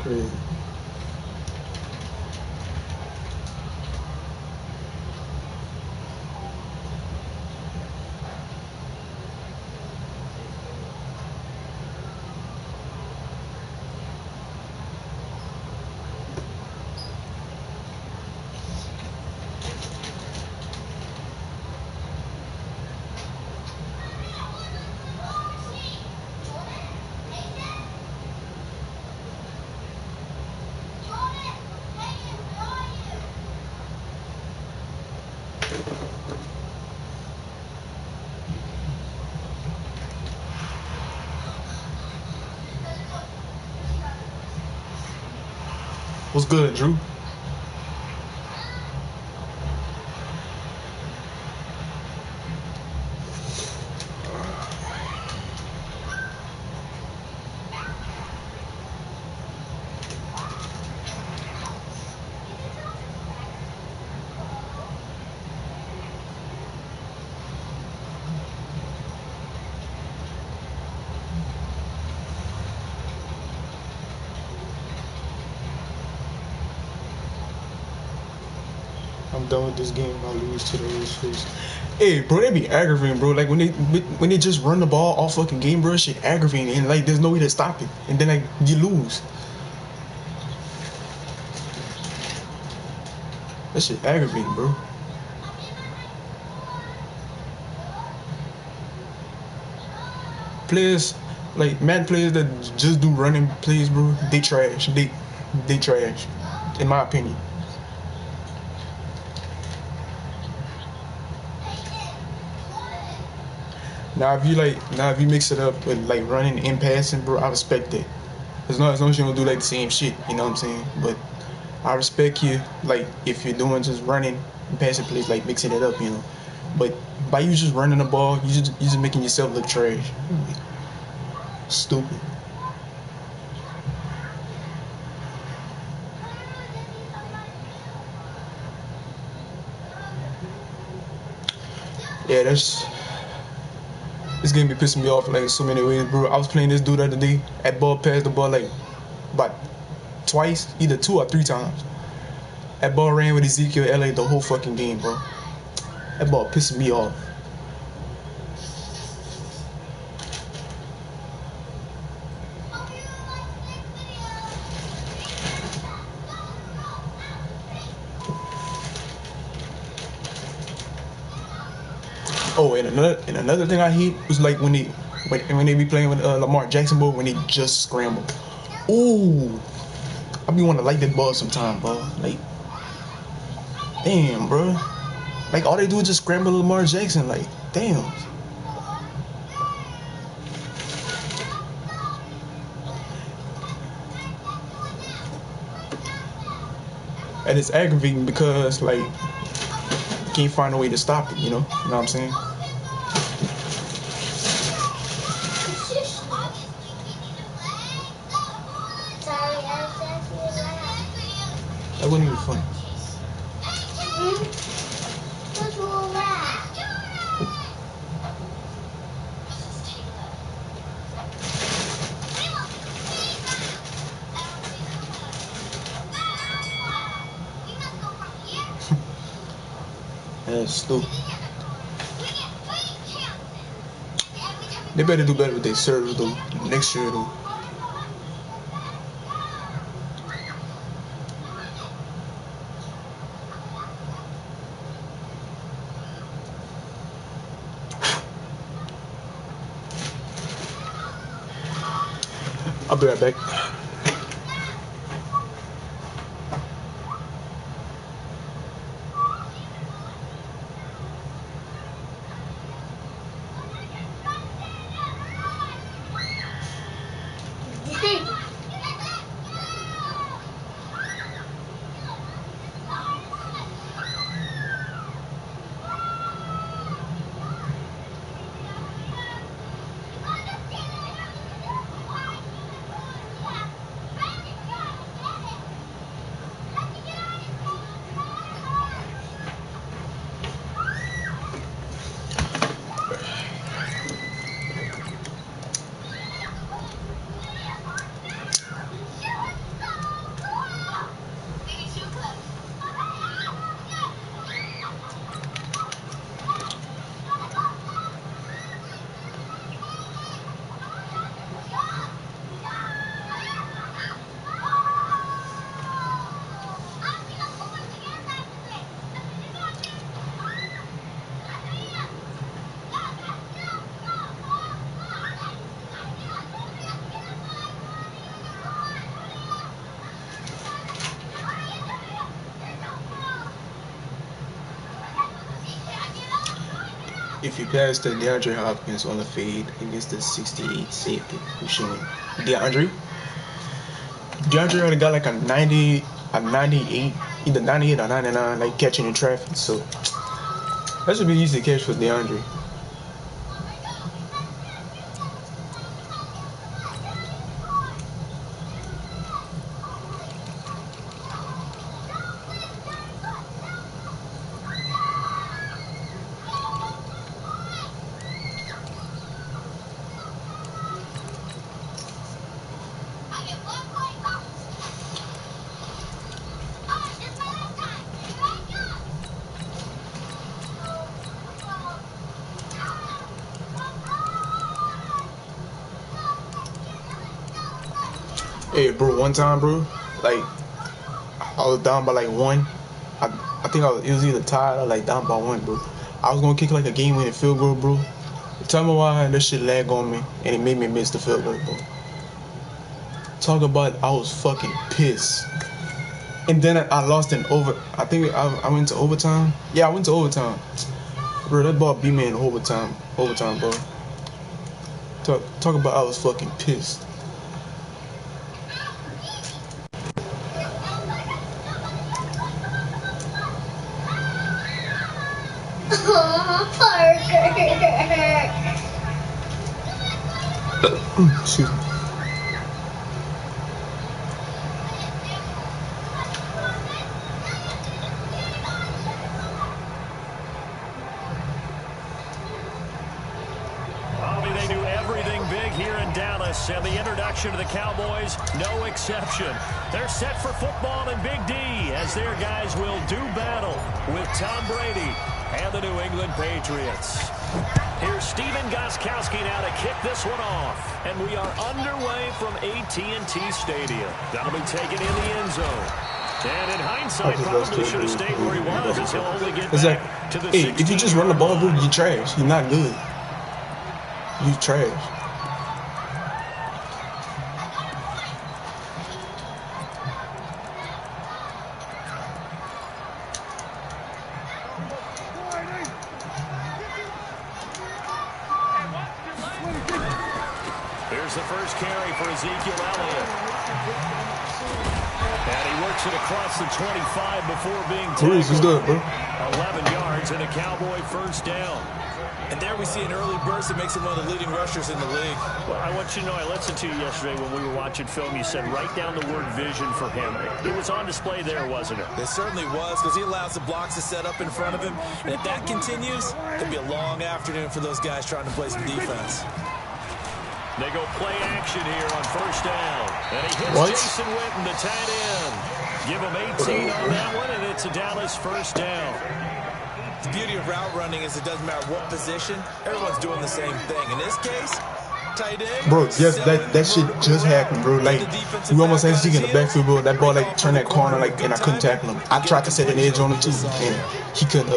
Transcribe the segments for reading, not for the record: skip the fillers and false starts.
Crazy. What's good, Drew? I'm done with this game. I lose to the H2H. Hey, bro, they be aggravating, bro. Like when they just run the ball all fucking game, bro, shit aggravating, and like there's no way to stop it, and then like you lose. That shit aggravating, bro. Players like Madden players that just do running plays, bro, they trash. They trash, in my opinion. Now if you mix it up with like running and passing, bro, I respect that. As long as you don't do like the same shit, you know what I'm saying? But I respect you, like if you're doing just running and passing plays, like mixing it up, you know. But by you just running the ball, you just making yourself look trash. Stupid. Yeah, this game be pissing me off like so many ways, bro. I was playing this dude the other day at ball, passed the ball like about twice, either 2 or 3 times. That ball ran with Ezekiel LA the whole fucking game, bro. That ball pissing me off. Oh, and another thing I hate was like when they be playing with Lamar Jackson, bro, when they just scramble. Ooh, I be wanting to like that ball sometime, bro. Like, damn, bro. Like all they do is just scramble Lamar Jackson. Like, damn. And it's aggravating because like you can't find a way to stop it. You know what I'm saying? That wasn't even funny. That's stupid. They better do better with their servers though. Next year though. I'll be right back. If you pass to DeAndre Hopkins on the fade against the 68 safety, who's showing DeAndre already got like a 98, either 98 or 99, like catching in traffic. So that should be easy to catch for DeAndre. Hey, bro, one time, bro, like, I was down by, like, 1. I think it was either tied or, like, down by 1, bro. I was gonna kick, like, a game-winning field goal, bro. Tell me why that shit lagged on me, and it made me miss the field goal, bro. Talk about I was fucking pissed. And then I lost in I think I went to overtime. Yeah, I went to overtime. Bro, that ball beat me in overtime, bro. Talk about I was fucking pissed. Excuse me. They do everything big here in Dallas, and the introduction to the Cowboys, no exception. They're set for football and Big D, as their guys will do battle with Tom Brady and the New England Patriots. Here's Steven Gostkowski now to kick this one off. And we are underway from AT&T Stadium. That'll be taken in the end zone. And in hindsight, probably should have stayed where he was, as he'll only get back to the 16. Hey, if you just run the ball, bro, you trash. You're not good. You trash. Here's the first carry for Ezekiel Elliott. And he works it across the 25 before being tackled. Is good, bro. 11 yards and a Cowboy first down. And there we see an early burst that makes him one of the leading rushers in the league. Well, I want you to know, I listened to you yesterday when we were watching film. You said write down the word vision for him. It was on display there, wasn't it? It certainly was, because he allows the blocks to set up in front of him. And if that continues, it'll be a long afternoon for those guys trying to play some defense. They go play action here on first down. And he hits Jason Witten, the tight end. Give him 18 on that one, and it's a Dallas first down. The beauty of route running is it doesn't matter what position, everyone's doing the same thing. In this case, tight end. Bro, yes, that shit just happened, bro. Like, we almost had Zeke in the backfield, bro. That ball, like, turned that corner, like, and I couldn't tackle him. I tried to set an edge on him, too, and he couldn't,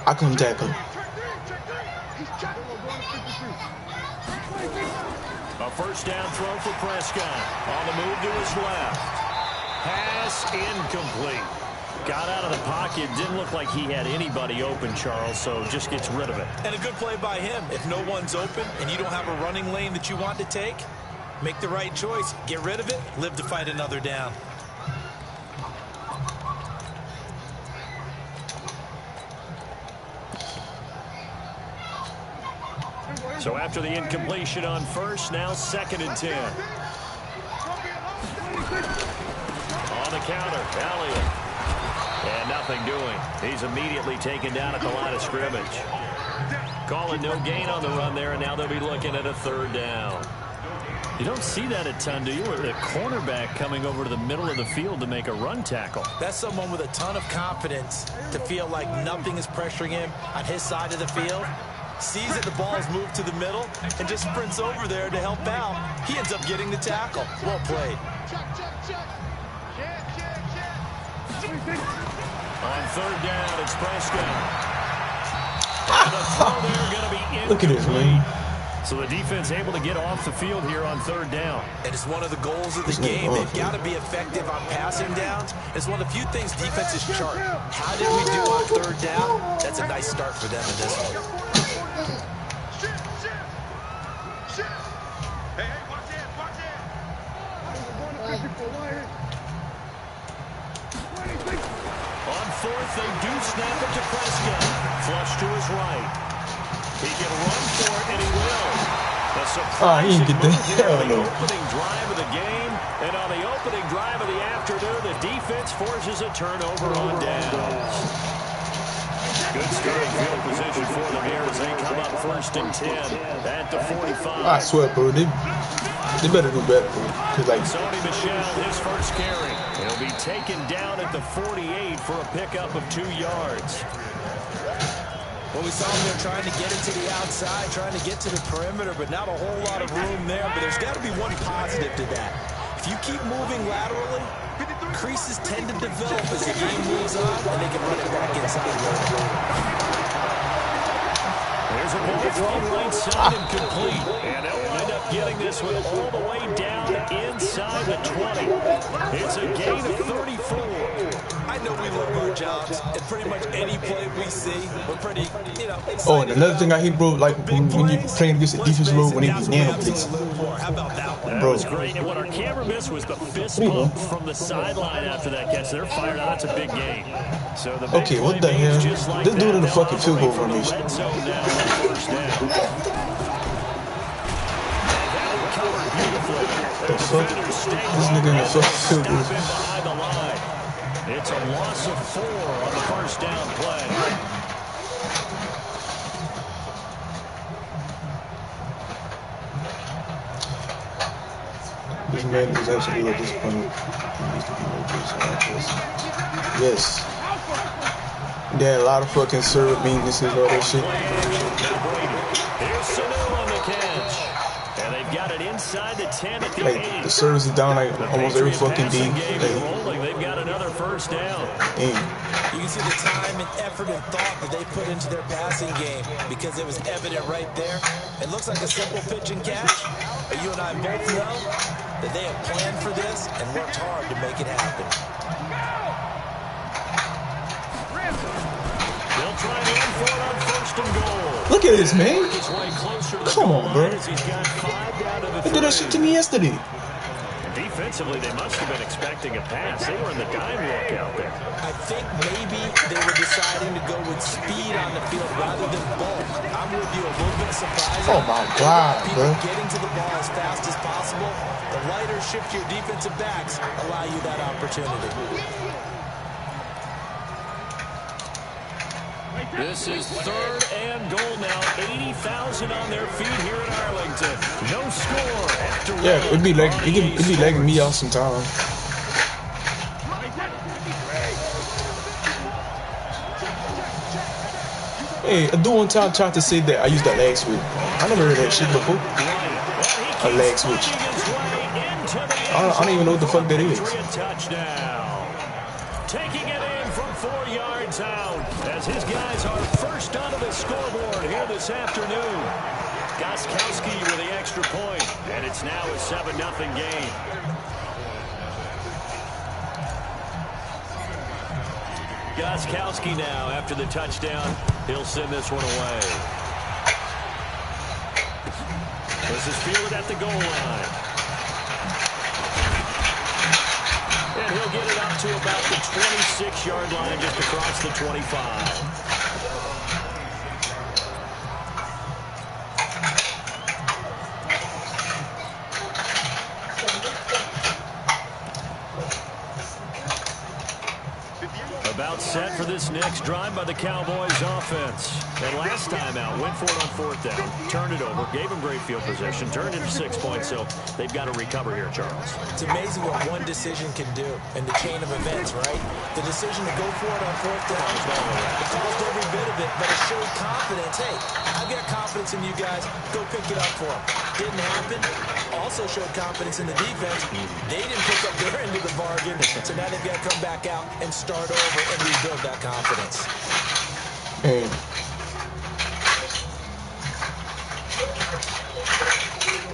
I couldn't tackle him. A first down throw for Prescott. On the move to his left. Pass incomplete. Got out of the pocket. Didn't look like he had anybody open, Charles, so just gets rid of it. And a good play by him. If no one's open and you don't have a running lane that you want to take, make the right choice. Get rid of it. Live to fight another down. So after the incompletion on first, now 2nd and 10. On the counter, Elliott. And nothing doing. He's immediately taken down at the line of scrimmage. Calling no gain on the run there, and now they'll be looking at a 3rd down. You don't see that a ton, do you? Or the cornerback coming over to the middle of the field to make a run tackle. That's someone with a ton of confidence to feel like nothing is pressuring him on his side of the field. Sees that the ball is moved to the middle and just sprints over there to help out. He ends up getting the tackle. Well played. On 3rd down, it's Prescott. And the throw there going to be incomplete. Look at this, man. So the defense able to get off the field here on 3rd down. And it's one of the goals of the game. They've got to be effective on passing downs. It's one of the few things defenses chart. How did we do on 3rd down? That's a nice start for them in this one. On fourth, they do snap it to Prescott. Flush to his right. He can run for it, and he will. He didn't get that. Hell no. Opening drive of the game, and on the opening drive of the afternoon, the defense forces a turnover on downs. Good starting field position for them here as they come up 1st and 10 at the 45. I swear, bro, they better do better, bro. Like, Sony Michel, his first carry. He'll be taken down at the 48 for a pickup of 2 yards. Well, we saw him there trying to get it to the outside, trying to get to the perimeter, but not a whole lot of room there. But there's got to be one positive to that. If you keep moving laterally, creases tend to develop as the game moves on, and they can run it back inside. There's a ball from right side and complete. And they'll wind up getting this one all the way down inside the 20. It's a gain of 34. I know we love our jobs, and pretty much any play we see, we're pretty, excited. Oh, and another thing I hate, bro, like when you're playing against the defense, bro, when they be nano plays. How about that one? That was great, and what our camera missed was the fist bump from the sideline after that catch. They're fired out. That's a big gain. So the okay, what the hell? Like this dude in the fucking field goal formation. This nigga in the fucking field goal. It's a loss of 4 on the first down play. This man is absolutely disappointed. He needs to be like this. Yes. Yeah, a lot of fucking syrup beans and all that shit. Here's Sanu on the catch. And they've got it inside the 10 at the 8. The service is down like almost every fucking day. They've got another first down. You can see the time and effort and thought that they put into their passing game because it was evident right there. It looks like a simple pitch and catch, but you and I both know that they have planned for this and worked hard to make it happen. They'll try to run for it on 1st and goal. Look at this, man. Come on, bro. They did that shit to me yesterday. Defensively, they must have been expecting a pass. They were in the dime look out there. I think maybe they were deciding to go with speed on the field rather than bulk. I'm with you, a little bit surprising. Oh my God, bro. Getting to the ball as fast as possible. The lighter shift your defensive backs allow you that opportunity. This is 3rd and goal now. 80,000 on their feet here in Arlington. No score after yeah, it'd be lagging me out sometime. Hey, I do one time try to say that I used that lag switch. I never heard that shit before. A lag switch. I don't even know what the fuck that is. Taking it in from 4 yards out as his guys are first onto the scoreboard here this afternoon. Gostkowski with the extra point, and it's now a 7-0 game. Gostkowski now after the touchdown. He'll send this one away. This is fielded at the goal line. And he'll get it up to about the 26-yard line, just across the 25. About set for this next drive by the Cowboys offense. And last time out, went for it on 4th down, turned it over, gave them great field position, turned it to 6 points, so they've got to recover here, Charles. It's amazing what one decision can do in the chain of events, right? The decision to go for it on 4th down. It caused every bit of it, but it showed confidence. Hey, I've got confidence in you guys. Go pick it up for them. Didn't happen. Also showed confidence in the defense. They didn't pick up their end of the bargain, so now they've got to come back out and start over and rebuild that confidence. Hey.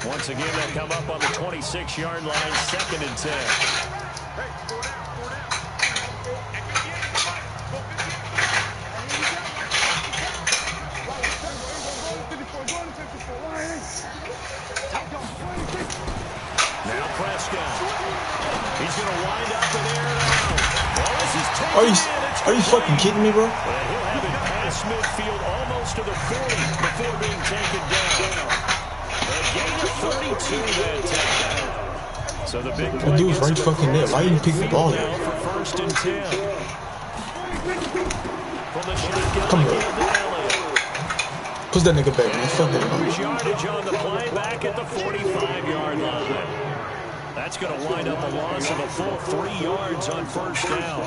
Once again, they come up on the 26-yard line, 2nd and 10. Now Prescott. He's Are you fucking kidding me, bro? And he'll have it past midfield almost to the 40 before being taken down. A gain of 32 that time. So the big play. That dude's right fucking there. Why didn't you pick the ball up? For first and 10. From the shotgun. Come on. Push that nigga back, man. Fuck that. Yardage on the play back at the 45-yard line. That's going to wind up a loss of a full 3 yards on first down.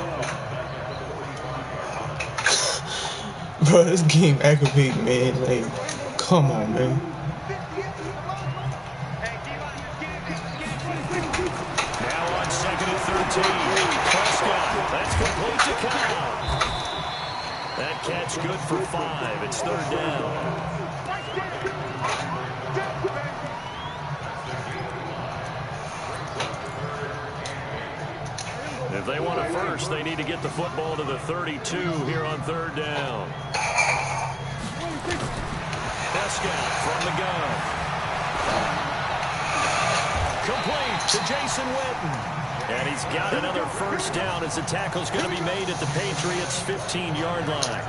Bro, this game aggravating, man. Like, come on, man. Now on 2nd and 13. Prescott. That's complete to Kyle. That catch good for 5. It's 3rd down. If they want a first, they need to get the football to the 32 here on 3rd down. Prescott from the gun. Complete to Jason Witten. And he's got another first down as the tackle's going to be made at the Patriots' 15-yard line.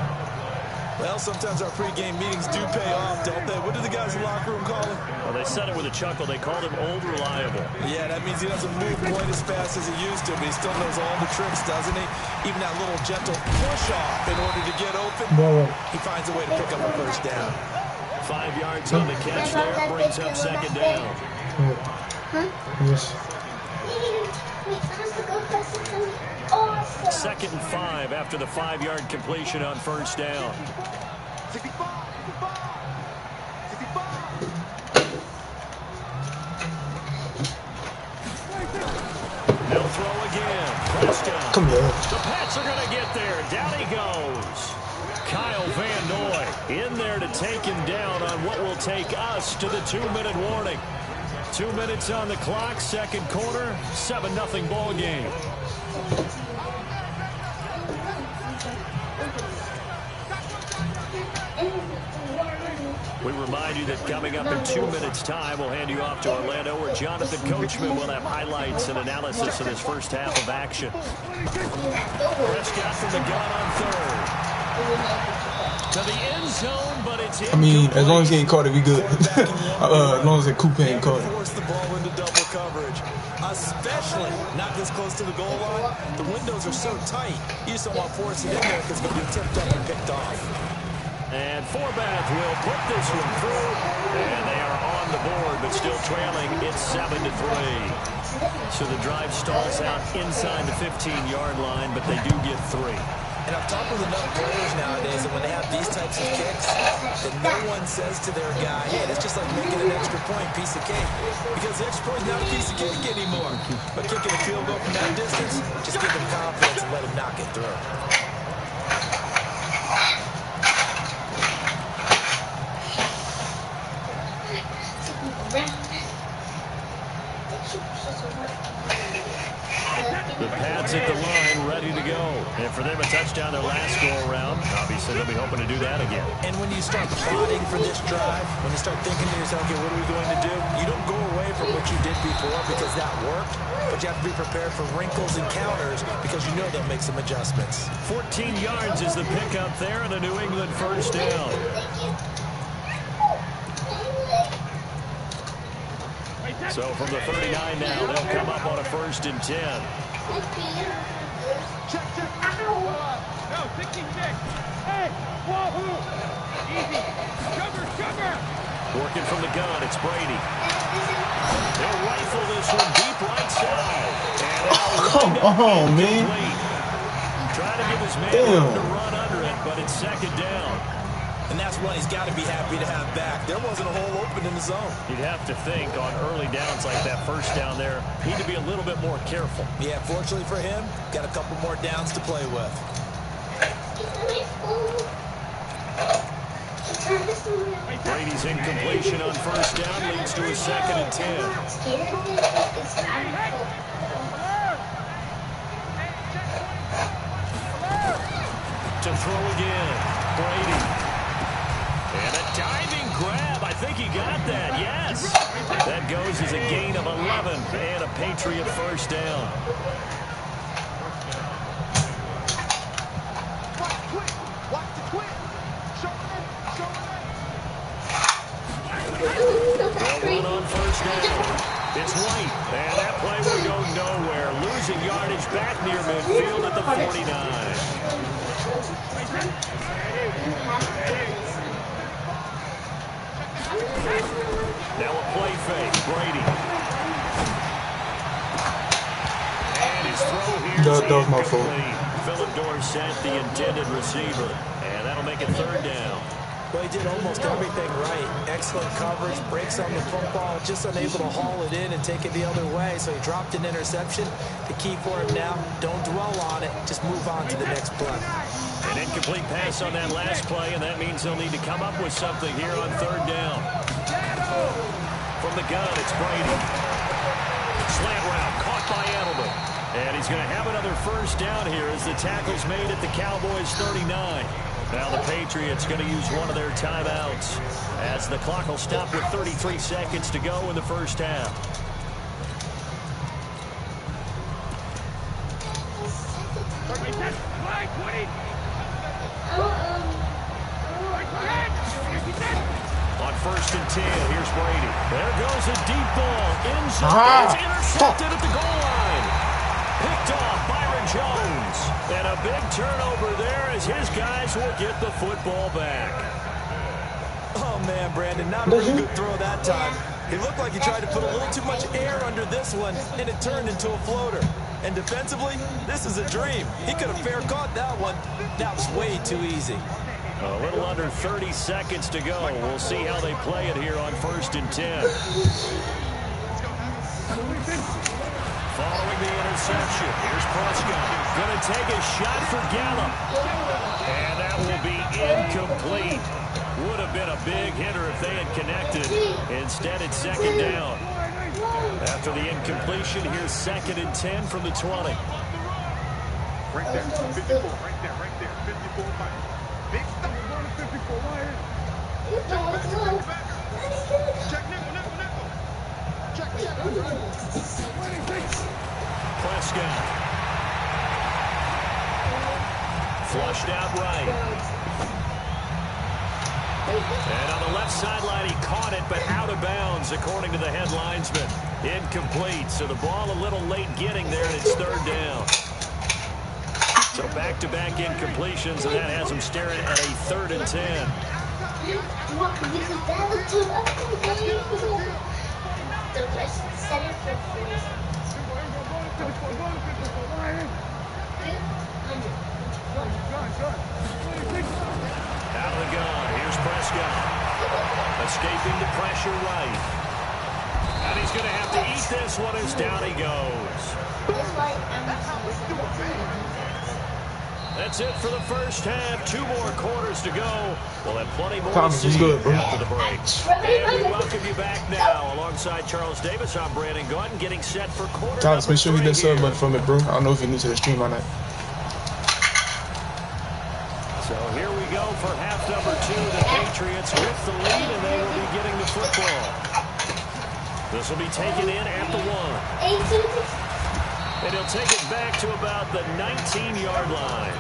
Well, sometimes our pregame meetings do pay off, don't they? What do the guys in the locker room call him? Well, they said it with a chuckle. They called him Old Reliable. Yeah, that means he doesn't move quite as fast as he used to, but he still knows all the tricks, doesn't he? Even that little gentle push-off in order to get open, he finds a way to pick up a first down. 5 yards on the catch there, brings up 2nd down. Yes. 2nd and 5 after the 5-yard completion on first down. They'll throw again. Prescott. Come here. The Pats are going to get there. Down he goes. Kyle Van Noy in there to take him down on what will take us to the 2-minute warning. 2 minutes on the clock, 2nd quarter, 7-0 ball game. We remind you that coming up in 2 minutes' time, we'll hand you off to Orlando, where Jonathan Coachman will have highlights and analysis of this first half of action. Prescott from the gun on 3rd. To the end zone, but it's incomplete. I mean, as long as he ain't caught it, we good. As long as that Coupe ain't caught it. Force the ball into double coverage, especially not this close to the goal line. The windows are so tight, you just don't want to force it in there because it's going to be tipped up and picked off. And Forbath will put this one through, and they are on the board, but still trailing. It's 7-3. So the drive stalls out inside the 15-yard line, but they do get 3. And I've talked with enough players nowadays that when they have these types of kicks, that no one says to their guy, hey, it's just like making an extra point, piece of cake. Because the extra point is not a piece of cake anymore. But kicking a field goal from that distance, just give them confidence and let them knock it through. The Pats at the line, ready to go. And for them, a touchdown their last go-around. Obviously, they'll be hoping to do that again. And when you start plotting for this drive, when you start thinking to yourself, okay, what are we going to do? You don't go away from what you did before because that worked, but you have to be prepared for wrinkles and counters because you know they'll make some adjustments. 14 yards is the pickup there and a New England first down. So from the 39 now, they'll come up on a 1st and 10. Check. No, 66. Hey, wahoo. Easy. Cover. Working from the gun, it's Brady. They'll rifle this one deep right side. Come on, man. Trying to give his man room to run under it, but it's 2nd down. And that's one he's got to be happy to have back. There wasn't a hole open in the zone. You'd have to think on early downs like that first down there, need to be a little bit more careful. Yeah, fortunately for him, got a couple more downs to play with. Brady's incompletion on first down leads to a 2nd and 10. To throw again, Brady. And a diving grab. I think he got that. Yes. That goes as a gain of 11 and a Patriot first down. And that play will go nowhere. Losing yardage back near midfield at the 49. Now a play fake. Brady. And his throw here is incomplete. Philip Dorsett, the intended receiver. And that'll make it third down. Well, he did almost everything right. Excellent coverage, breaks on the football, just unable to haul it in and take it the other way. So he dropped an interception. The key for him now, don't dwell on it. Just move on to the next play. An incomplete pass on that last play, and that means they'll need to come up with something here on third down. From the gun, it's Brady. Slant route, caught by Edelman. And he's going to have another first down here as the tackle's made at the Cowboys' 39. Now the Patriots going to use one of their timeouts as the clock will stop with 33 seconds to go in the first half. On first and 10, here's Brady. There goes a deep ball. End zone. It's intercepted at the goal line. Picked off Byron Jones. And a big turnover there as his guys will get the football back. Oh, man, Brandon, not a really good throw that time. He looked like he tried to put a little too much air under this one, and it turned into a floater. And defensively, this is a dream. He could have fair caught that one. That was way too easy. A little under 30 seconds to go. We'll see how they play it here on first and 10. Following the interception, here's Prescott. Going to take a shot for Gallup. And that will be incomplete. Would have been a big hitter if they had connected. Instead, it's second down. After the incompletion, here's second and 10 from the 20. Right there, 54, right there, 54. Big stuff. 54 wide. Check nickel. Check. Prescott. Flushed out right. And on the left sideline, he caught it, but out of bounds, according to the head linesman. Incomplete, so the ball a little late getting there, and it's third down. So back-to-back incompletions, and that has him staring at a third and 10. Out of the gun, here's Prescott. Escaping the pressure right. And he's going to have to eat this one as down he goes. That's it for the first half. 2 more quarters to go. We'll have plenty more to see after the break. And we welcome you back now. Alongside Charles Davis, I'm Brandon Gordon, getting set for quarter Thomas, make sure you hit that sub button here. for me, bro. I don't know if you're new to the stream or not. So here we go for half number 2. The Patriots with the lead, and they will be getting the football. This will be taken in at the 1. And he'll take it back to about the 19-yard line.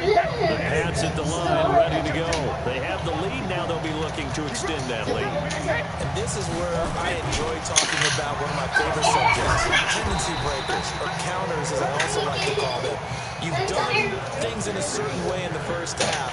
The Pats at the line, ready to go. They have the lead now. They'll be looking to extend that lead. And this is where I enjoy talking about one of my favorite subjects, tendency breakers, or counters as I also like to call them. You've done things in a certain way in the first half,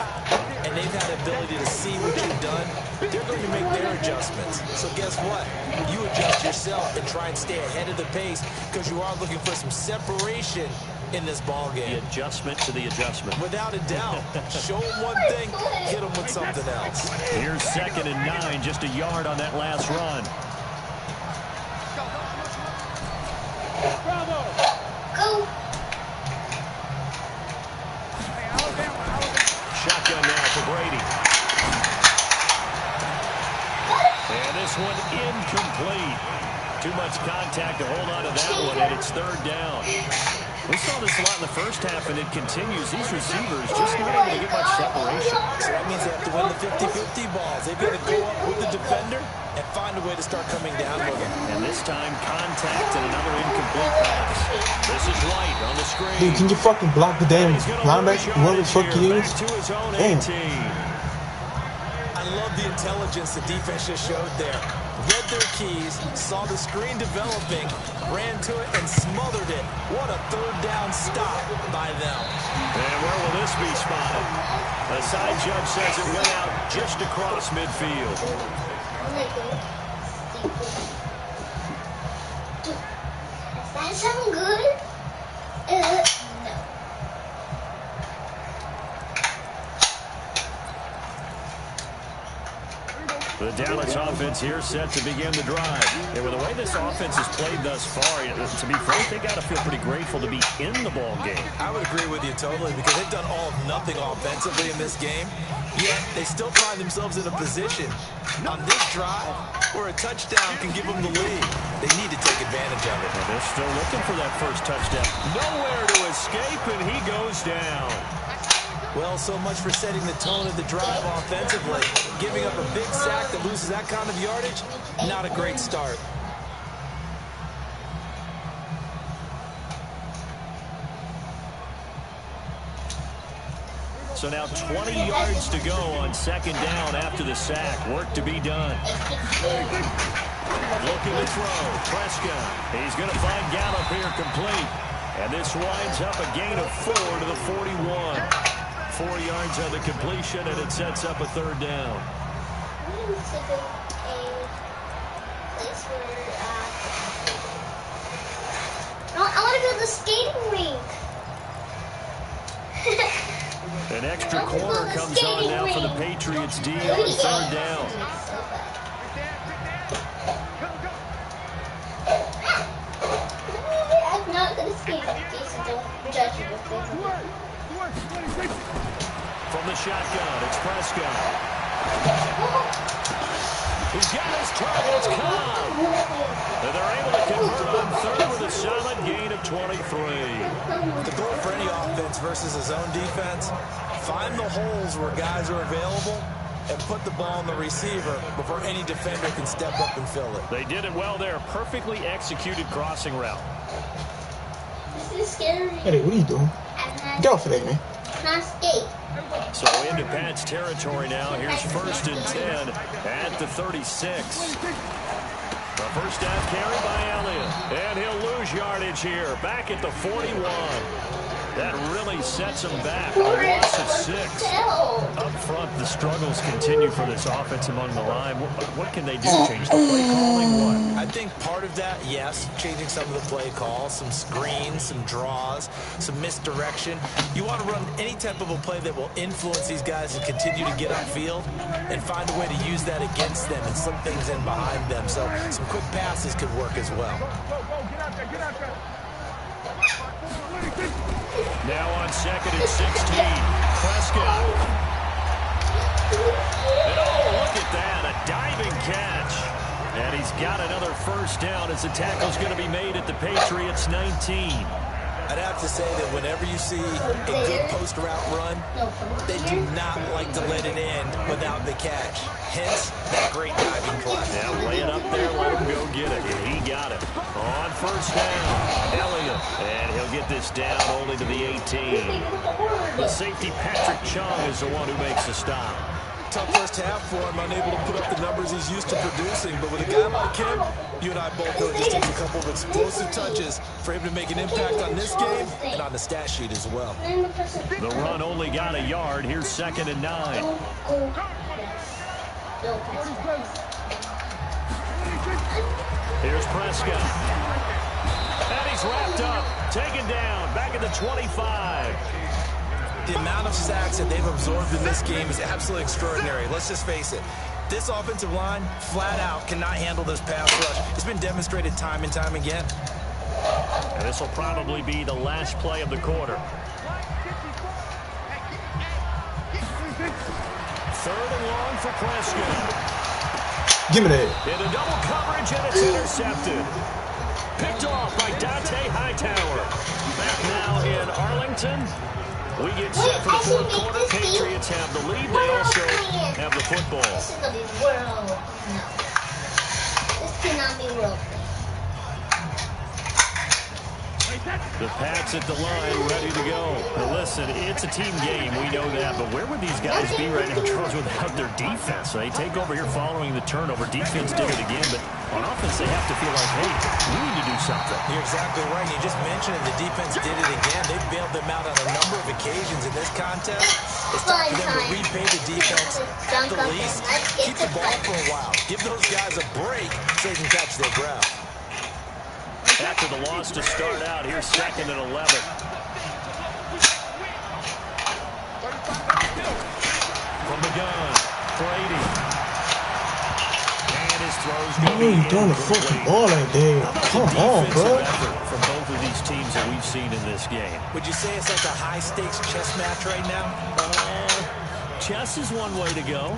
and they've had the ability to see what you've done. They're going to make their adjustments. So guess what? You adjust yourself and try and stay ahead of the pace because you are looking for some separation in this ball game. The adjustment to the adjustment. Without a doubt. Show them one thing, hit them with something else. Here's second and 9, just a yard on that last run. Bravo. Go. Shotgun now for Brady. And this one incomplete. Too much contact to hold on to that one, and it's third down. We saw this a lot in the first half, and it continues. These receivers just not able to get much separation. So that means they have to win the 50-50 balls. They've got to go up with the defender and find a way to start coming down with him. And this time, contact and another incomplete pass. This is White on the screen. Dude, can you fucking block the damn linebacker? Whoever the fuck he is. Damn. I love the intelligence the defense just showed there. Read their keys, saw the screen developing, ran to it, and smothered it. What a third down stop by them. And where will this be spotted? The side judge says it went out just across midfield. Does that sound good? No. The Dallas offense here set to begin the drive. And with the way this offense has played thus far, to be frank, they got to feel pretty grateful to be in the ball game. I would agree with you totally because they've done all of nothing offensively in this game, yet they still find themselves in a position on this drive where a touchdown can give them the lead. They need to take advantage of it. And they're still looking for that first touchdown. Nowhere to escape, and he goes down. Well, so much for setting the tone of the drive offensively. Giving up a big sack that loses that kind of yardage, not a great start. So now 20 yards to go on second down after the sack. Work to be done. Looking to throw. Prescott. He's going to find Gallup here complete. And this winds up a gain of 4 to the 41. 4 yards on the completion, and it sets up a third down. I want to go to the skating rink. An extra corner comes on now for the Patriots D on third down. I'm not going to skate in case you don't judge me. From the shotgun, it's Prescott. He's got his targets caught. And they're able to convert on third with a solid gain of 23. The goal for any offense versus a zone defense, find the holes where guys are available and put the ball on the receiver before any defender can step up and fill it. They did it well there. Perfectly executed crossing route. This is scary. Hey, what are you doing? Get off of that, man. Not skate. So into Pat's territory now. Here's first and 10 at the 36. The first down carry by Elliott. And he'll lose yardage here. Back at the 41. That really sets him back. A loss of 6. Up front, the struggles continue for this offense among the line. What can they do? Change the play calling? What? I think part of that, yes, changing some of the play calls, some screens, some draws, some misdirection. You want to run any type of a play that will influence these guys and continue to get upfield and find a way to use that against them and slip things in behind them. So some quick passes could work as well. Now on second and 16, Prescott. And oh, look at that, a diving catch. And he's got another first down as the tackle's going to be made at the Patriots 19. I'd have to say that whenever you see a good post route run, they do not like to let it end without the catch. Hence, that great diving play. Yeah, lay it up there, let him go get it. And he got it. On first down, Elliott. And he'll get this down only to the 18. The safety, Patrick Chung, is the one who makes the stop. Tough first half for him, unable to put up the numbers he's used to producing. But with a guy like him, you and I both know it just takes a couple of explosive touches for him to make an impact on this game and on the stat sheet as well. The run only got a yard. Here's second and 9. Here's Prescott. And he's wrapped up, taken down, back at the 25. The amount of sacks that they've absorbed in this game is absolutely extraordinary. Let's just face it. This offensive line, flat out, cannot handle this pass rush. It's been demonstrated time and time again. And this will probably be the last play of the quarter. Third and long for Prescott. Give me that. Into double coverage, and it's intercepted. Picked off by Dante Hightower. Back now in Arlington. We get set for the fourth quarter. Patriots have the lead. They also have the football. This is gonna be world. No. This cannot be world. The Pats at the line, ready to go. Now listen, it's a team game, we know that, but where would these guys be right now, Charles, without their defense? They take over here following the turnover. Defense did it again, but on offense they have to feel like, hey, we need to do something. You're exactly right. You just mentioned it. The defense did it again. They bailed them out on a number of occasions in this contest. It's time for them to repay the defense at the least. Keep the ball for a while. Give those guys a break so they can catch their breath. After the loss to start out, here's 2nd and 11. From the gun, Brady. And his throws go. Why are you throwing the fucking ball like that? Come on, bro. From both of these teams that we've seen in this game. Would you say it's like a high-stakes chess match right now? Chess is one way to go.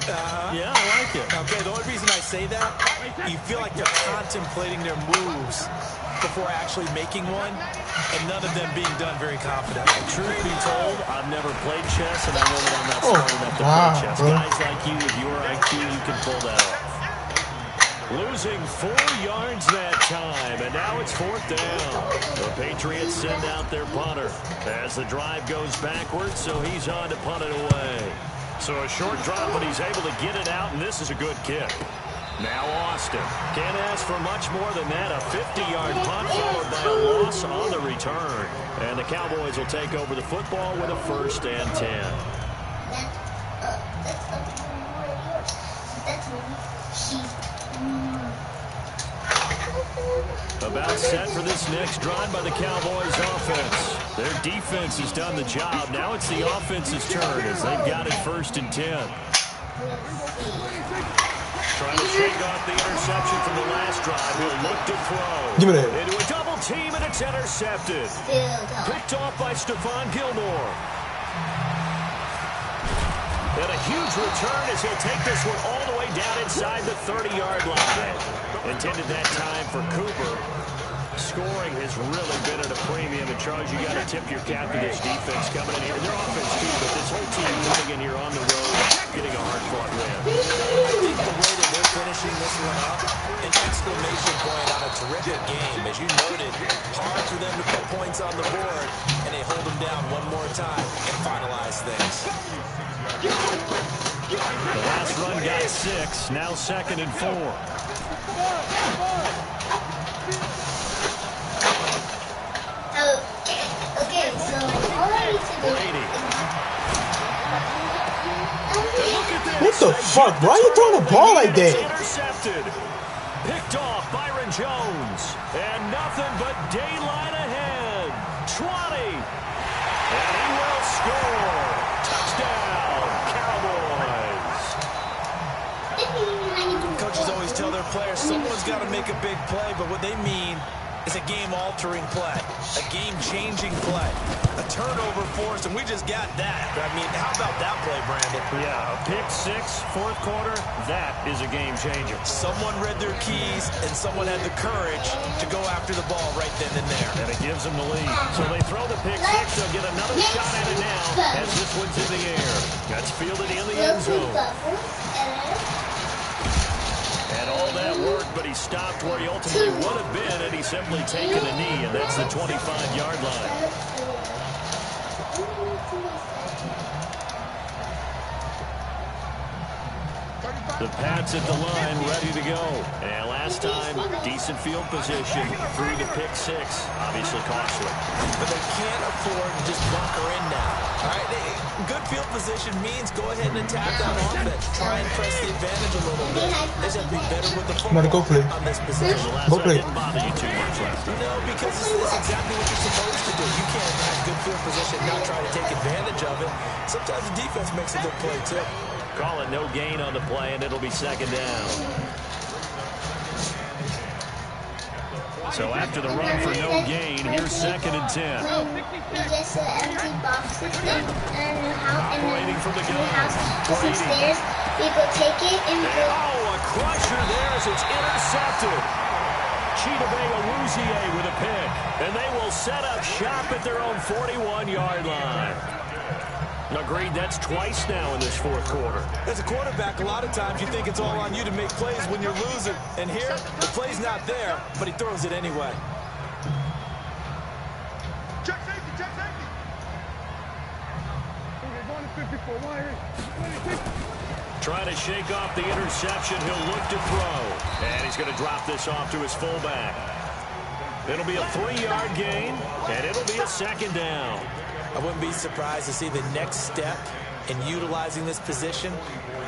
Yeah, I like it. Okay, the only reason I say that, you feel like they're contemplating their moves before actually making one, and none of them being done very confidently. Truth be told, I've never played chess, and I know that I'm not smart enough to play chess. Bro. Guys like you with your IQ, you can pull that off. Losing 4 yards that time, and now it's 4th down. The Patriots send out their punter as the drive goes backwards, so he's on to punt it away. So a short drop, but he's able to get it out, and this is a good kick. Now Austin. Can't ask for much more than that. A 50-yard punt followed by a loss on the return. And the Cowboys will take over the football with a 1st and 10. About set for this next drive by the Cowboys offense. Their defense has done the job. Now it's the offense's turn as they've got it 1st and 10. Trying to shake off the interception from the last drive. He'll look to throw. Give me that. Into a double team, and it's intercepted. Picked off by Stephon Gilmore. And a huge return as he'll take this one all the way down inside the 30-yard line. Intended that time for Cooper. Scoring has really been at a premium. And, Charles, you got to tip your cap to this defense coming in here. Their offense, too, but this whole team coming in here on the road, getting a hard-fought win. I think the way that they're finishing this one up, an exclamation point on a terrific game. As you noted, hard for them to put points on the board, and they hold them down one more time and finalize things. The last run got 6. Now 2nd and 4. Okay, so all I need to do Brady. What the fuck? Why are you throwing the ball like that? Intercepted. Picked off Byron Jones. And nothing but daylight ahead. 20. And he will score. Touchdown, Cowboys. Coaches always tell their players someone's got to make a big play, but what they mean is a game-altering play, a game-changing play, a turnover force, and we just got that. I mean, how about that play, Brandon? Yeah, a pick 6, 4th quarter, that is a game changer. Someone read their keys, and someone had the courage to go after the ball right then and there. And it gives them the lead. So they throw the pick 6, they'll get another shot at it now as this one's in the air. That's fielded in the end zone. And all that work, but he stopped where he ultimately would have been, and he's simply taken a knee, and that's the 25-yard line. The Pats at the line, ready to go. And last time, decent field position through the pick 6. Obviously costly. But they can't afford to just bunker in now. All right, good field position means go ahead and attack on offense. Try and press the advantage a little bit. They just have to be better with the football Go play. on this position. The last Go one play. didn't bother you too much last time. No, because it's exactly what you're supposed to do. You can't have good field position and not try to take advantage of it. Sometimes the defense makes a good play, too. Call it no gain on the play, and it'll be 2nd down. So after the run for no gain, here's 2nd and 10. Just an empty box system, and Operating from the in the gun. house, there's some stairs. People take it and go. Oh, a crusher there as it's intercepted. with a pick. And they will set up shop at their own 41-yard line. Agreed, that's twice now in this fourth quarter. As a quarterback, a lot of times you think it's all on you to make plays when you're losing. And here, the play's not there, but he throws it anyway. Check safety, check safety. Trying to shake off the interception. He'll look to throw. And he's going to drop this off to his fullback. It'll be a 3-yard gain, and it'll be a second down. I wouldn't be surprised to see the next step in utilizing this position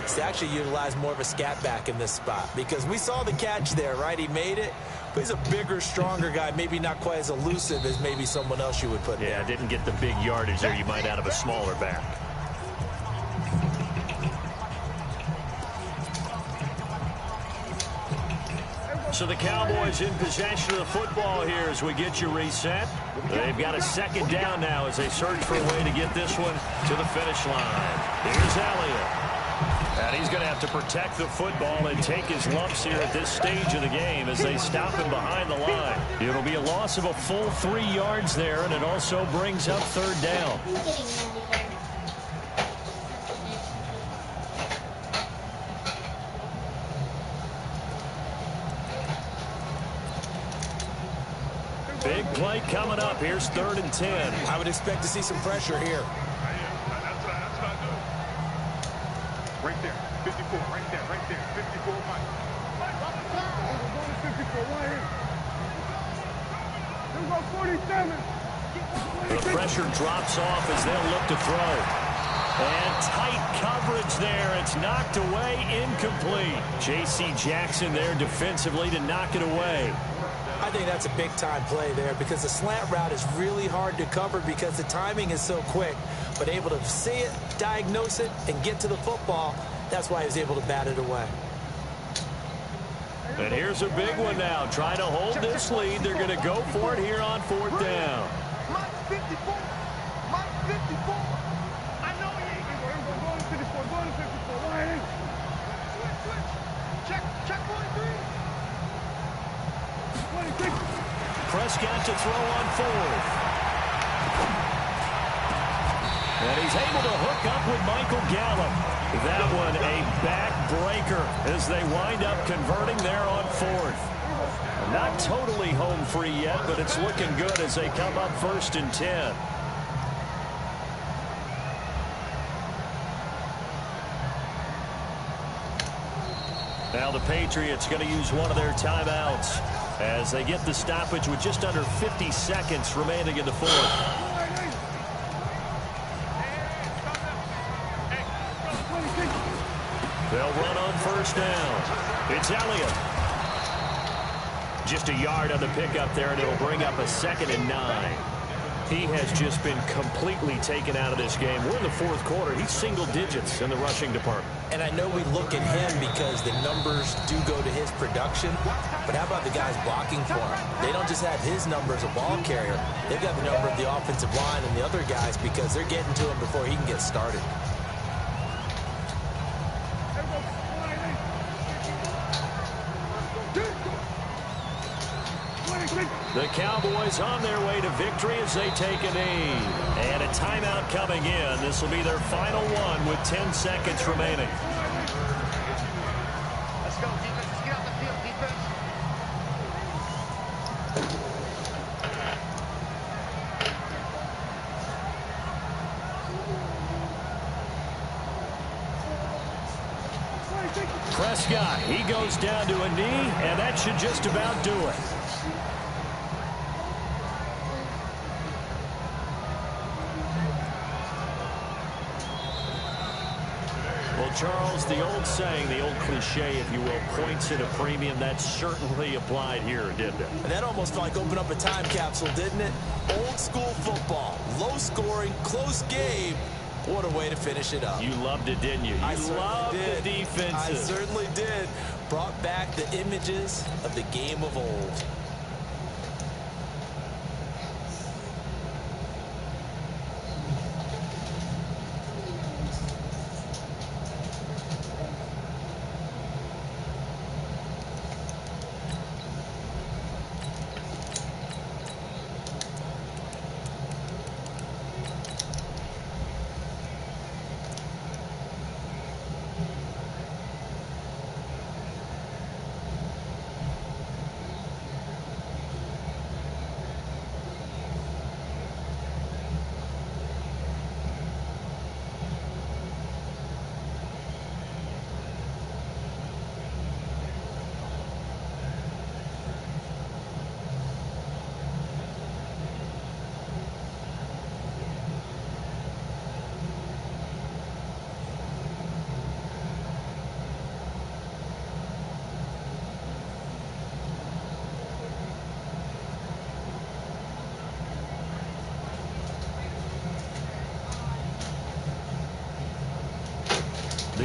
is to actually utilize more of a scat back in this spot. Because we saw the catch there, right? He made it, but he's a bigger, stronger guy, maybe not quite as elusive as maybe someone else you would put there. Yeah, didn't get the big yardage there you might out of a smaller back. So the Cowboys in possession of the football here as we get you reset. They've got a second down now as they search for a way to get this one to the finish line. Here's Elliott. And he's going to have to protect the football and take his lumps here at this stage of the game as they stop him behind the line. It'll be a loss of a full 3 yards there, and it also brings up third down. Big play coming up. Here's 3rd and 10. I would expect to see some pressure here. That's what I do. Right there, 54, right there, 54, Mike. The pressure drops off as they'll look to throw. And tight coverage there. It's knocked away, incomplete. J.C. Jackson there defensively to knock it away. I think that's a big-time play there because the slant route is really hard to cover because the timing is so quick. But able to see it, diagnose it, and get to the football, that's why he was able to bat it away. And here's a big one now. Trying to hold this lead. They're going to go for it here on 4th down. Mike 54. Mike 54. I know he ain't. Going to 54. Going to 54. Switch. Check 43. Prescott to throw on 4th. And he's able to hook up with Michael Gallup. That one a backbreaker as they wind up converting there on 4th. Not totally home free yet, but it's looking good as they come up 1st and 10. Now the Patriots going to use one of their timeouts as they get the stoppage with just under 50 seconds remaining in the 4th. They'll run on 1st down. It's Elliott. Just a yard on the pickup there, and it'll bring up a 2nd and 9. He has just been completely taken out of this game. We're in the 4th quarter. He's single digits in the rushing department. And I know we look at him because the numbers do go to his production. But how about the guys blocking for him? They don't just have his number as a ball carrier. They've got the number of the offensive line and the other guys because they're getting to him before he can get started. The Cowboys on their way to victory as they take a knee. And a timeout coming in. This will be their final one with 10 seconds remaining. Let's go, defense. Let's get out the field, defense. Prescott, he goes down to a knee, and that should just about do it. Well, Charles, the old saying, the old cliche, if you will, points at a premium, that certainly applied here, didn't it? And that almost like opened up a time capsule, didn't it? Old school football, low scoring, close game. What a way to finish it up. You loved it, didn't you? You loved the defenses. I certainly did. Brought back the images of the game of old.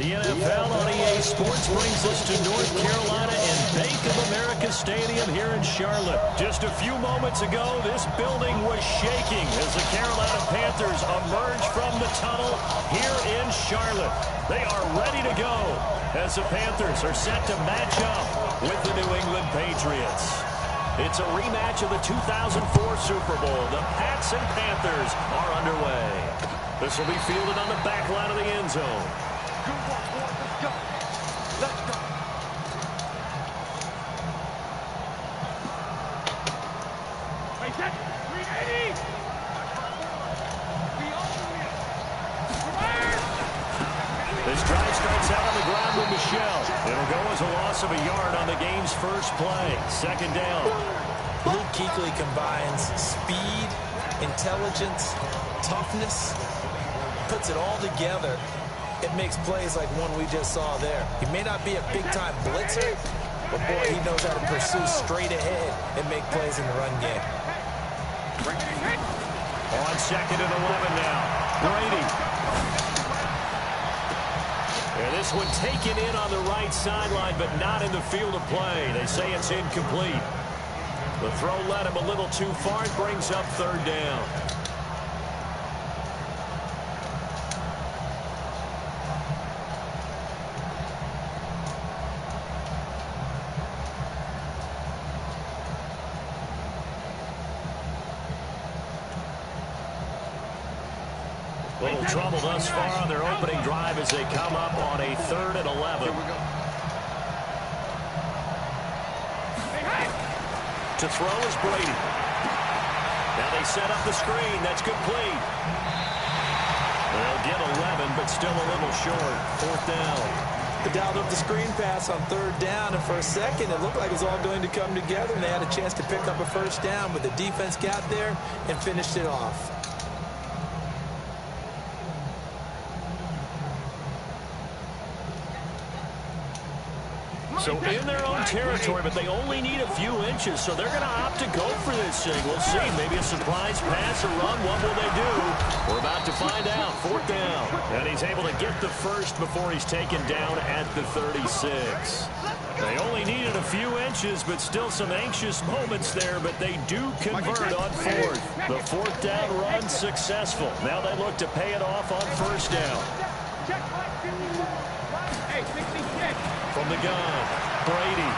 The NFL on EA Sports brings us to North Carolina and Bank of America Stadium here in Charlotte. Just a few moments ago, this building was shaking as the Carolina Panthers emerge from the tunnel here in Charlotte. They are ready to go as the Panthers are set to match up with the New England Patriots. It's a rematch of the 2004 Super Bowl. The Pats and Panthers are underway. This will be fielded on the back line of the end zone. Good work, boys. Let's go. Let's go. Hey, set. 380. This drive starts out on the ground with Michelle. It'll go as a loss of a yard on the game's first play. Second down. Luke Kuechly combines speed, intelligence, toughness, puts it all together. It makes plays like one we just saw there. He may not be a big-time blitzer, but boy, he knows how to pursue straight ahead and make plays in the run game. On second and 11 now. Brady. And this one taken in on the right sideline, but not in the field of play. They say it's incomplete. The throw led him a little too far. It brings up third down. Little trouble thus far on their opening drive as they come up on a 3rd and 11. To throw is Brady. Now they set up the screen. That's complete. They'll get 11, but still a little short. 4th down. They dialed up the screen pass on 3rd down, and for a second, it looked like it was all going to come together, and they had a chance to pick up a 1st down, but the defense got there and finished it off. So in their own territory, but they only need a few inches, so they're going to opt to go for this thing. We'll see. Maybe a surprise pass or run. What will they do? We're about to find out. 4th down. And he's able to get the first before he's taken down at the 36. They only needed a few inches, but still some anxious moments there, but they do convert on 4th. The 4th down run successful. Now they look to pay it off on 1st down. From the gun, Brady.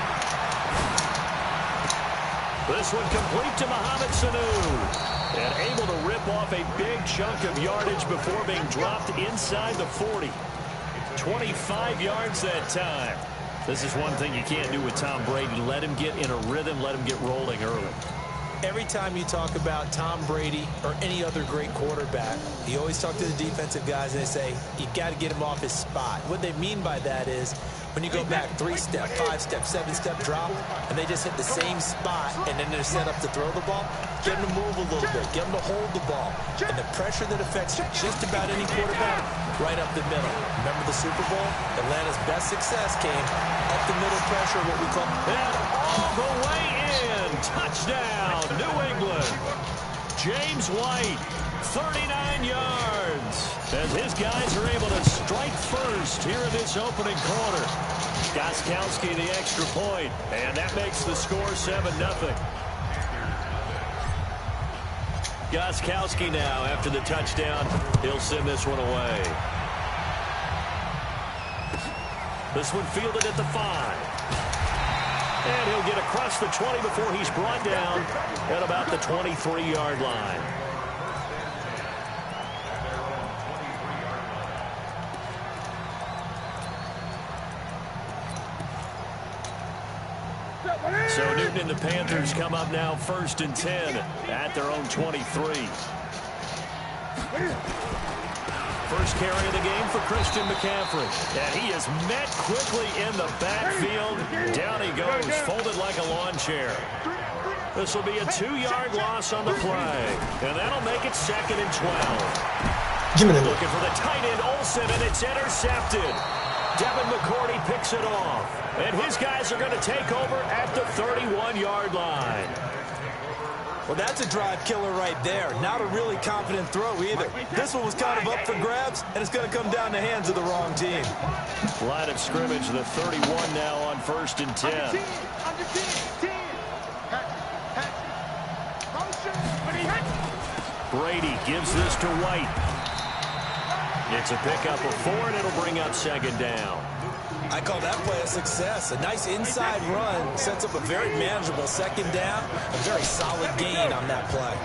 This one complete to Mohamed Sanu. And able to rip off a big chunk of yardage before being dropped inside the 40. 25 yards that time. This is one thing you can't do with Tom Brady. Let him get in a rhythm, let him get rolling early. Every time you talk about Tom Brady or any other great quarterback, you always talk to the defensive guys and they say, you got to get him off his spot. What they mean by that is when you go back 3-step, 5-step, 7-step drop, and they just hit the same spot, and then they're set up to throw the ball, get them to move a little bit, get them to hold the ball. And the pressure that affects just about any quarterback, right up the middle. Remember the Super Bowl? Atlanta's best success came up the middle pressure, what we call, and all the way in. Touchdown, New England. James White, 39 yards. As his guys are able to strike first here in this opening quarter. Gostkowski the extra point, and that makes the score 7-0. Gostkowski now, after the touchdown, he'll send this one away. This one fielded at the 5. And he'll get across the 20 before he's brought down at about the 23-yard line. So Newton and the Panthers come up now 1st and 10 at their own 23. First carry of the game for Christian McCaffrey. And he is met quickly in the backfield. Down he goes, folded like a lawn chair. This will be a 2-yard loss on the play. And that'll make it 2nd and 12. Looking for the tight end, Olsen, and it's intercepted. Devin McCourty picks it off. And his guys are going to take over at the 31-yard line. Well, that's a drive killer right there. Not a really confident throw either. This one was kind of up for grabs, and it's going to come down the hands of the wrong team. Line of scrimmage, the 31 now on 1st and 10. Under 10. Brady gives this to White. It's a pickup of 4, and it'll bring up 2nd down. I call that play a success. A nice inside run sets up a very manageable 2nd down. A very solid gain on that play.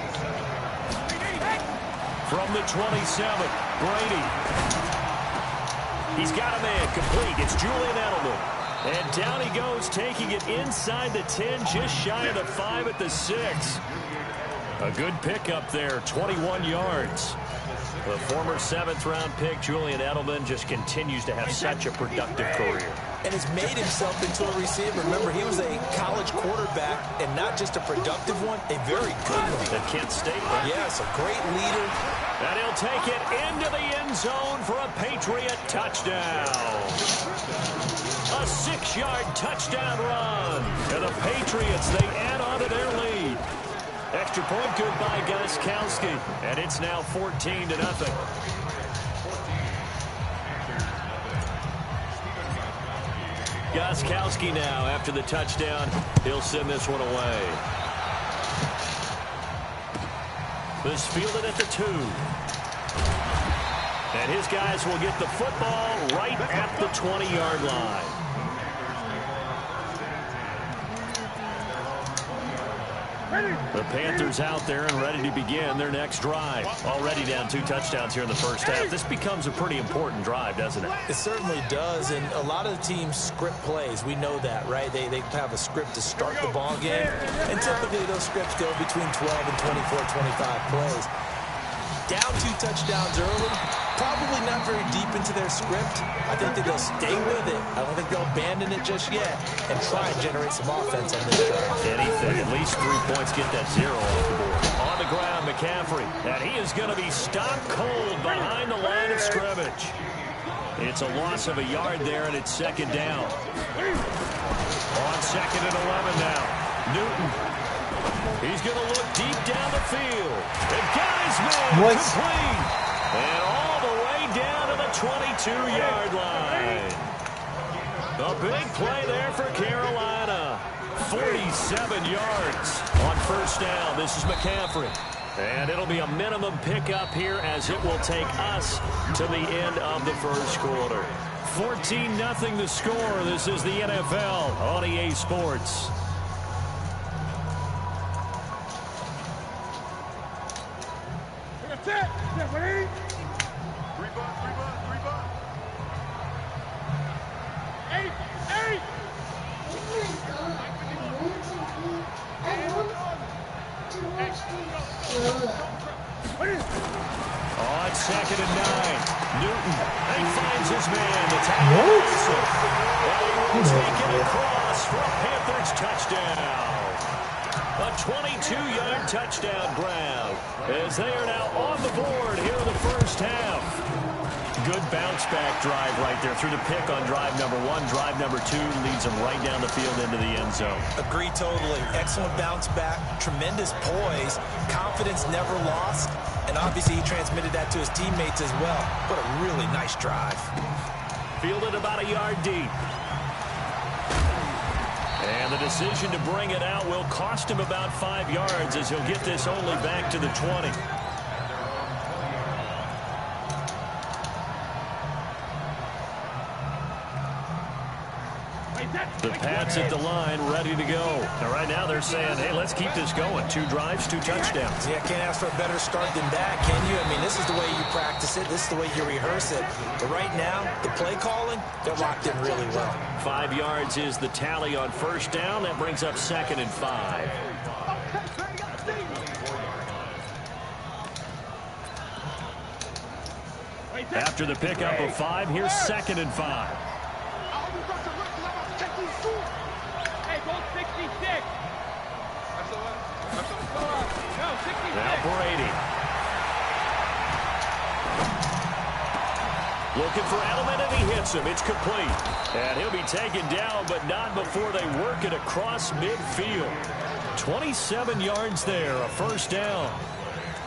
From the 27, Brady. He's got a man complete. It's Julian Edelman. And down he goes, taking it inside the 10, just shy of the 5 at the 6. A good pickup there, 21 yards. The former 7th-round pick, Julian Edelman, just continues to have such a productive career. And has made himself into a receiver. Remember, he was a college quarterback, and not just a productive one, a very good one. At Kent State. Yes, a great leader. And he'll take it into the end zone for a Patriot touchdown. A 6-yard touchdown run. And the Patriots, they add on to their lead. Extra point good by Gostkowski, and it's now 14-0. Gostkowski now, after the touchdown, he'll send this one away. This fielded at the 2. And his guys will get the football right at the 20-yard line. The Panthers out there and ready to begin their next drive. Already down 2 touchdowns here in the first half. This becomes a pretty important drive, doesn't it? It certainly does, and a lot of the teams script plays. We know that, right? They have a script to start the ball game, and typically those scripts go between 12 and 24, 25 plays. Down 2 touchdowns early, probably not very deep into their script. I think that they'll stay with it. I don't think they'll abandon it just yet and try and generate some offense on this drive. Anything, at least 3 points, get that 0 off the board. On the ground, McCaffrey, and he is going to be stopped cold behind the line of scrimmage. It's a loss of a yard there, and it's 2nd down. On 2nd and 11 now, Newton. He's going to look deep down the field. And got his man complete. And all the way down to the 22-yard line. A big play there for Carolina. 47 yards on 1st down. This is McCaffrey. And it'll be a minimum pickup here as it will take us to the end of the first quarter. 14-0 the score. This is the NFL on EA Sports. That's it. Yeah, ready? 3 bucks. 8. On 2nd and 9, Newton, he finds his man. The tackle. He will take it across for a Panthers touchdown. A 22-yard touchdown grab as they are now on the board here in the first half. Good bounce-back drive right there through the pick on drive number 1. Drive number 2 leads them right down the field into the end zone. Agree totally. Excellent bounce-back, tremendous poise, confidence never lost, and obviously he transmitted that to his teammates as well. What a really nice drive. Fielded about a yard deep. And the decision to bring it out will cost him about 5 yards as he'll get this only back to the 20. The Pats at the line, ready to go. And right now they're saying, hey, let's keep this going. 2 drives, 2 touchdowns. Yeah, can't ask for a better start than that, can you? I mean, this is the way you practice it. This is the way you rehearse it. But right now, the play calling, they're locked in really well. 5 yards is the tally on 1st down. That brings up 2nd and 5. After the pickup of 5, here's 2nd and 5. Now Brady. Looking for Edelman, and he hits him. It's complete. And he'll be taken down, but not before they work it across midfield. 27 yards there, a first down.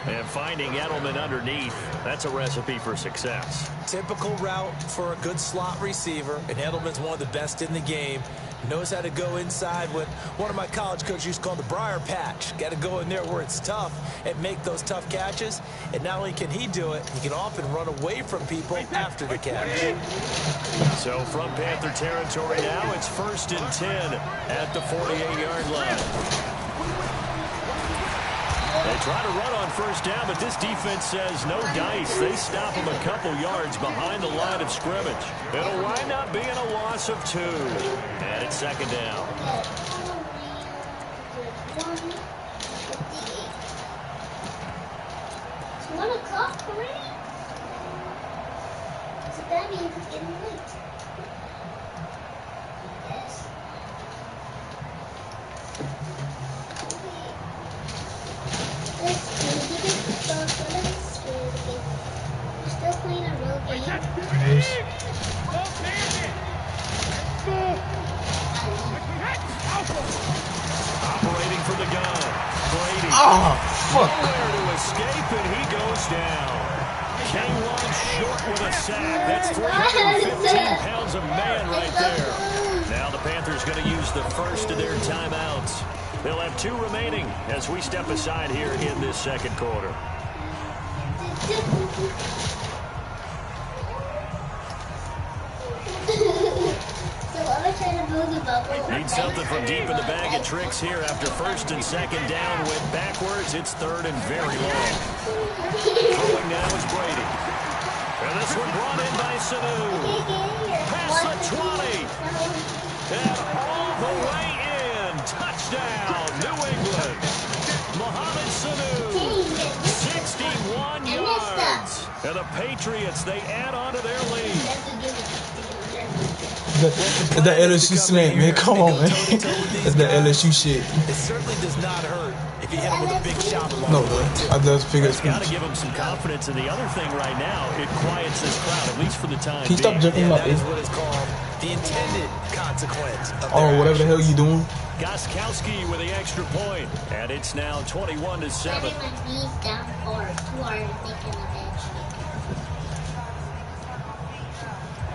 And finding Edelman underneath, that's a recipe for success. Typical route for a good slot receiver, and Edelman's one of the best in the game. Knows how to go inside what one of my college coaches used to call the briar patch. Got to go in there where it's tough and make those tough catches. And not only can he do it, he can often run away from people after the catch. So from Panther territory now, it's 1st and 10 at the 48-yard line. They try to run on first down, but this defense says no dice. They stop them a couple yards behind the line of scrimmage. It'll wind up being a loss of 2. And it's 2nd down. It's 1 o'clock already? So that means it's getting late. Yes. We're still playing a road game. Operating from the gun. Brady. Oh, fuck. Nowhere to escape, and he goes down. K1 short with a sack. That's 315 pounds of man right there. Now the Panthers going to use the first of their timeouts. They'll have 2 remaining as we step aside here in this 2nd quarter. Need something from deep in the bag of tricks here after 1st and 2nd down. Went backwards. It's 3rd and very long. Throwing now is Brady. And this one brought in by Sanu. Past the 20. And all the way in. Touchdown, New England. Mohamed Sanu. 61 yards. And the Patriots, they add on to their lead. That LSU slant, man. Come on, man. That's that LSU shit. It certainly does not hurt if you hit him with a big shot along No, the bro. way, too. I just figured It's got to give him some confidence. And the other thing right now, it quiets this crowd, at least for the time Can you stop being. jumping Yeah, up, that is man? what is called the intended consequence of their Oh, whatever the hell actions. you doing. Goskowski with the extra point. And it's now 21-7. Setting my knees down for 2 hours thinking of that shit.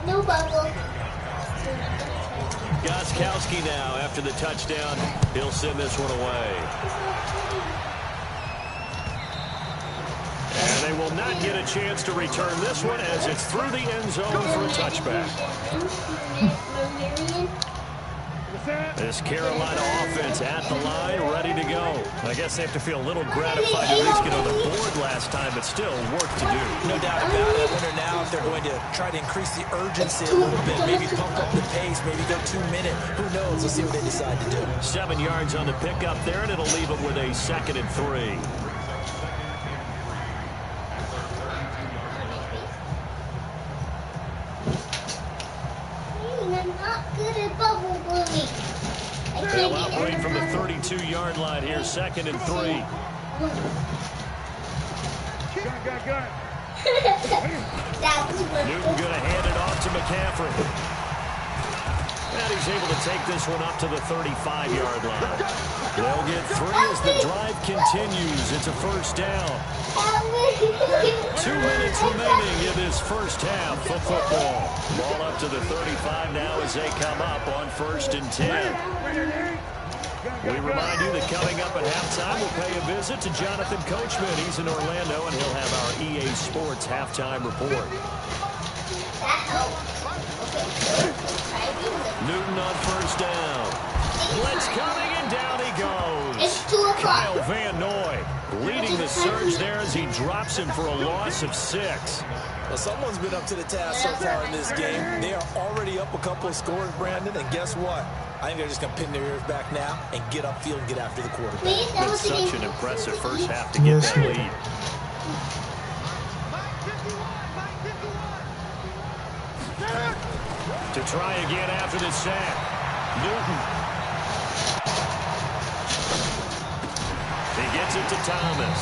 No bubble. Goskowski now after the touchdown. He'll send this one away. And they will not get a chance to return this one as it's through the end zone for a touchback. This Carolina offense at the line, ready to go. I guess they have to feel a little gratified to at least get on the board last time, but still work to do. No doubt about it. I wonder now if they're going to try to increase the urgency a little bit, maybe pump up the pace, maybe go 2-minute. Who knows? Let's see what they decide to do. 7 yards on the pickup there, and it'll leave them with a 2nd and 3. I'm not good at bubble blooming. They'll operate from the 32-yard line here, 2nd and 3. Newton going to hand it off to McCaffrey. And he's able to take this one up to the 35-yard line. They'll get 3 as the drive continues. It's a first down. 2 minutes remaining in this first half of football. Ball up to the 35 now as they come up on 1st and 10. We remind you that coming up at halftime, we'll pay a visit to Jonathan Coachman. He's in Orlando, and he'll have our EA Sports halftime report. Newton on first down. Blitz coming, and down he goes. It's 2 o'clock. Kyle Van Noy leading the surge there as he drops him for a loss of 6. Well, someone's been up to the task so far in this game. They are already up a couple of scores, Brandon, and guess what? I think they're just going to pin their ears back now and get upfield and get after the quarterback. It's such an impressive first half to get that lead. To try again after the sack. Newton. He gets it to Thomas.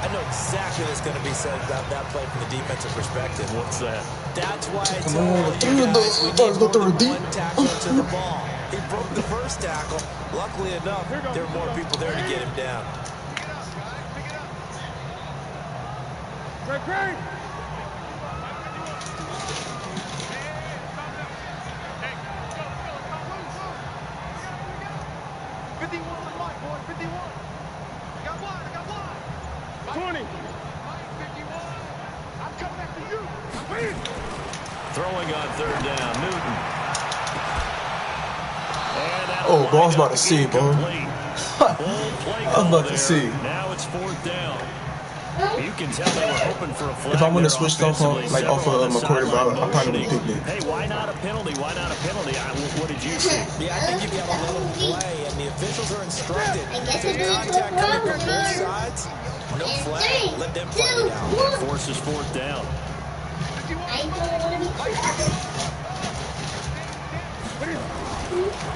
I know exactly what's going to be said about that play from the defensive perspective. What's that? That's why I tell you guys we need more than one tackle to the ball. He broke the first tackle. Luckily enough, there were more people there to get him down. Great. Throwing on third down, Newton. Oh, bro, I was about to see, bro. I was about to see. Now it's fourth down. You can tell they were hoping for a flag. If I would have switched off on, like, off of my quarterback, I probably would have picked it. Hey, why not a penalty? Why not a penalty? What did you see? Yeah, I think you got a little play, and the officials are instructed. If there's contact coming from both sides, no flag. Let them fight it out. Forces fourth down.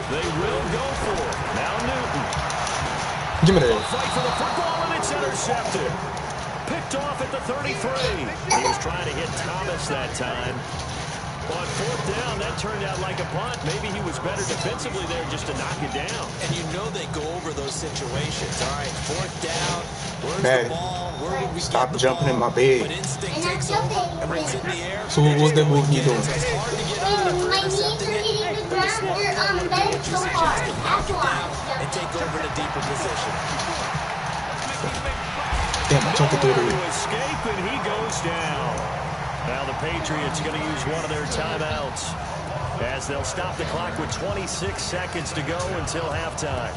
They will go for it. Now Newton. Give me that. Fight for the football, and it's intercepted. Picked off at the 33. He was trying to hit Thomas that time. On fourth down, that turned out like a punt. Maybe he was better defensively there just to knock it down. And you know they go over those situations. All right, fourth down. Where's Man, the ball? Where would we stop get the jumping ball? in my bed. But instinct takes over and brings it in the air. So what was that move you doing? It's hard to get out of My knees are hitting the ground. They're on the bed so hard. That's why. and take over in a deeper position. Damn, I took it through To escape, and he goes down. Now the Patriots going to use one of their timeouts as they'll stop the clock with 26 seconds to go until halftime.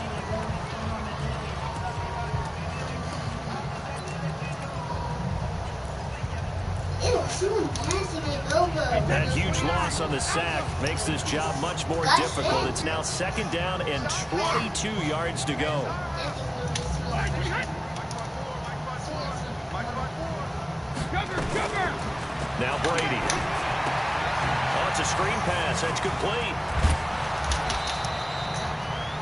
That huge loss on the sack makes this job much more difficult. It's now second down and 22 yards to go. Now Brady. Oh, it's a screen pass. That's complete.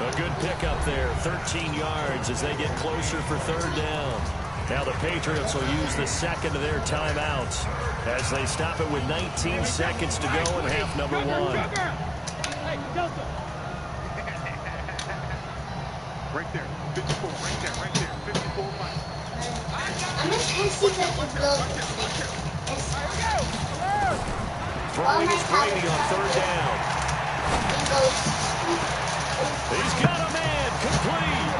A good pickup there. 13 yards as they get closer for third down. Now the Patriots will use the second of their timeouts as they stop it with 19 seconds to go in half number one. Right there. 54. Right there. 54. I'm going to try to see if I can blow this thing. Throwing is Brady on third down. He's got a man complete.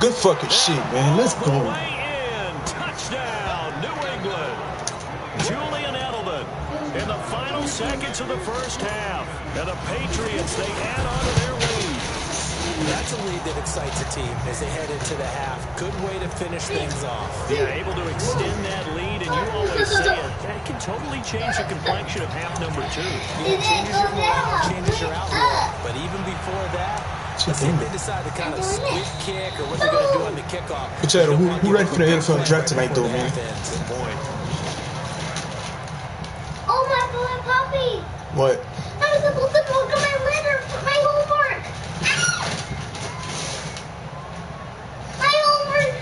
Good fucking shit, man. Let's go. Way in. Touchdown, New England. Julian Edelman in the final seconds of the first half. And the Patriots, they add on to their lead. That's a lead that excites a team as they head into the half. Good way to finish things off. Yeah, able to extend that lead, and you always say it. That can totally change the complexion of half number two. It changes your morale, changes your outlook. But even before that, let's see if they decide to kind of squid kick or what they're going to do on the kickoff. But Chad, who ready for the NFL draft tonight, though, man? Oh, my boy, puppy. What? I was supposed to look at my litter for my homework. My homework.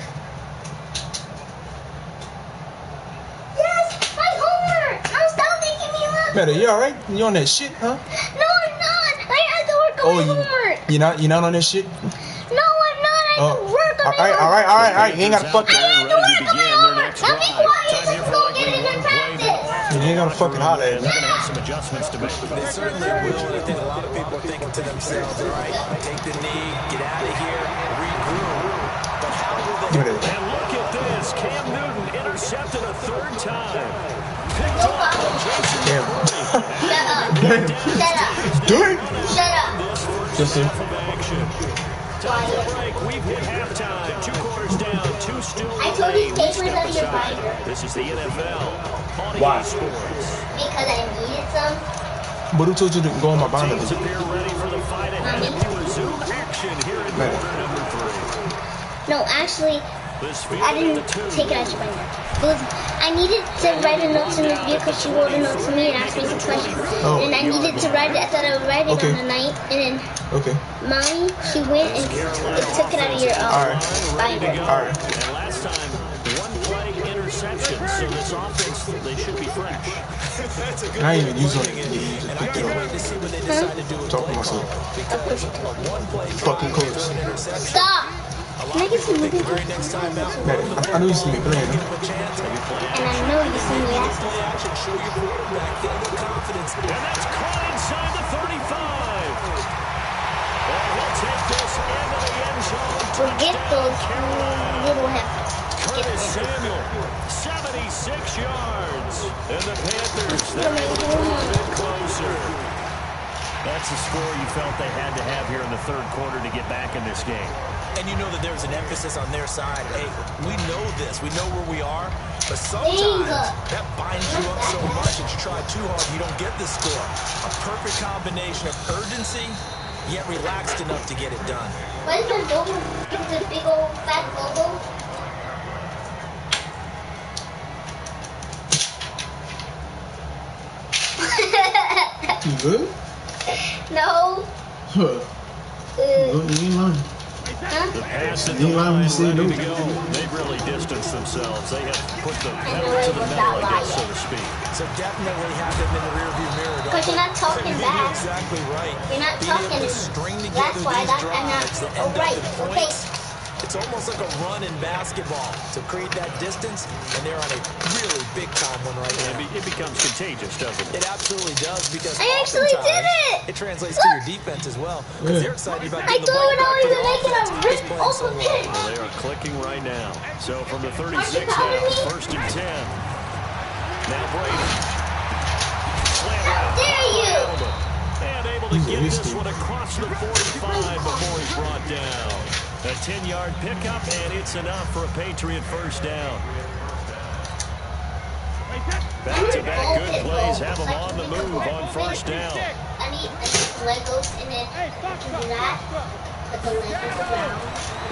Yes, my homework. Now stop making me look. Matter, you alright? You on that shit, huh? No, I'm not. I have to work on my homework. You're not on that shit? No, I'm not. I have to work on my homework. Alright. You ain't gotta fucking. I have to work on my homework. Now be quiet. Just go get it in practice. You ain't gotta fucking holler at me. They're going to have some adjustments to make. They certainly will, and I think a lot of people are thinking to themselves, all right, take the knee, get out of here, regroup. But how will they... Give me that. And look at this. Cam Newton intercepted a third time. Picked off by Jason Damn. Shut up. Do it. Shut up. Just Half of action. Time for break. We've hit halftime. 2 quarters down. 2 still I told you remain. papers out of your binder. This is the NFL on Why? EA Sports. Because I needed some. But who told you to go on my binder? Teams appear ready for the fight ahead. We resume action here in quarter number 3. No, actually, This I field didn't at the 2. take it out your binder. It was, I needed to write a note to Miss View because she wrote a note to me and asked me some questions. Oh. And I needed to write it. I thought I would write it Okay. on the night. And then Okay. Mommy, she went and took it out of your Alright. binder. Alright. And last time, 1 play interception. So this offense, they should be fresh. That's a good I ain't way even of use putting it. it. And I Picked it can't up. wait to see when they decide to do a Talking play myself. call. Because a one-play Fucking drive course. through an interception. Stop! A Can lot I of get people some think the movie? very next time out, Man, run the I know you see me football, playing. give them a chance. And I know you see me Maybe asking. play action, show your quarterback, feel the confidence. And that's caught inside the 35. And he'll take this into the end zone. Forget those Carolina. little heifers. Curtis Samuel, 76 yards. And the Panthers, they're able to draw a bit closer. That's the score you felt they had to have here in the third quarter to get back in this game. And you know that there's an emphasis on their side. Hey, we know this. We know where we are. But sometimes that binds you up so much that you try too hard, you don't get the score. A perfect combination of urgency, yet relaxed enough to get it done. What is the logo? It's a big old fat logo. You good? No. Huh. You ain't lying. The pass at You the ain't lying when line you say ready no. to go. They've really distanced themselves. They have put the pedal know to it the was metal, that I guess, lie. so to speak. So definitely have them in the rearview mirror. Don't But you're not talking You're back. exactly right. You're not Being talking able to to me. string together That's why these I'm not. drives that Oh, end right. up in Okay. points. It's almost like a run in basketball to create that distance, and they're on a really big-time one right now. It becomes contagious, doesn't it? It absolutely does, because I actually did oftentimes it! it translates to your defense as well, because they're excited about I getting the thought ball when I back to was their making a offense. rip It's playing so open well. pin. Well, they are clicking right now. So from the 36 Aren't you now, proud of me? first and 10. Now Brady. Slam How route. dare you! And able to get this one across the 45 before he's brought down. A 10-yard pickup, and it's enough for a Patriot first down. Back-to-back good plays have them on the move on first down. I need Legos in it. Do that. Put the Legos around.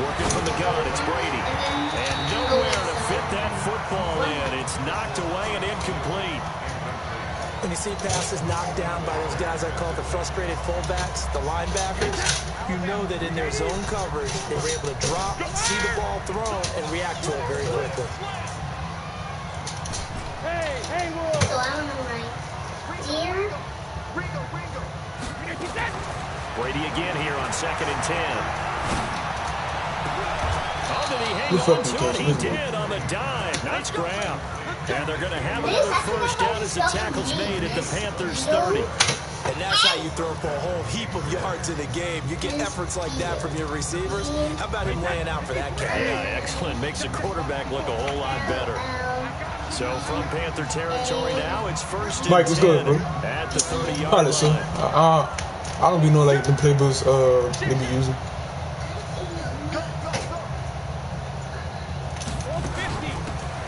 Working from the gun, it's Brady. And nowhere to fit that football in. It's knocked away and incomplete. When you see passes knocked down by those guys I call the frustrated fullbacks, the linebackers, you know that in their zone coverage, they were able to drop, see the ball thrown, and react to it very quickly. So I don't know, right? Dear. Brady again here on 2nd and 10. Oh, did he hang Good on fucking to it? catch. He did on the dive. Nice grab. And they're going to have another first down as the tackle's made at the Panthers 30. And that's how you throw for a whole heap of yards in a game. You get efforts like that from your receivers. How about him laying out for that catch? Yeah, excellent. Makes the quarterback look a whole lot better. So from Panther territory now, it's first and Mike, what's 10 good, bro? at the 30-yard Honestly, line. I don't be know like the playbooks they be using.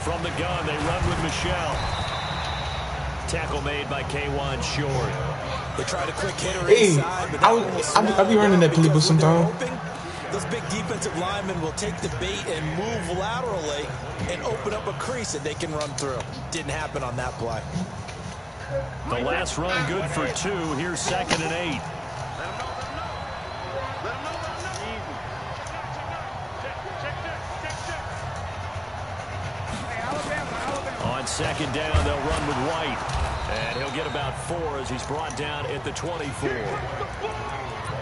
From the gun, they run with Michelle. Tackle made by K1 Short. They tried a quick hitter Hey, inside, but that one was I be running that playbook because what they're sometime. hoping, those big defensive linemen will take the bait and move laterally and open up a crease that they can run through. Didn't happen on that play. The last run good for 2. Here's 2nd and 8. On 2nd down, they'll run with White. And he'll get about 4 as he's brought down at the 24.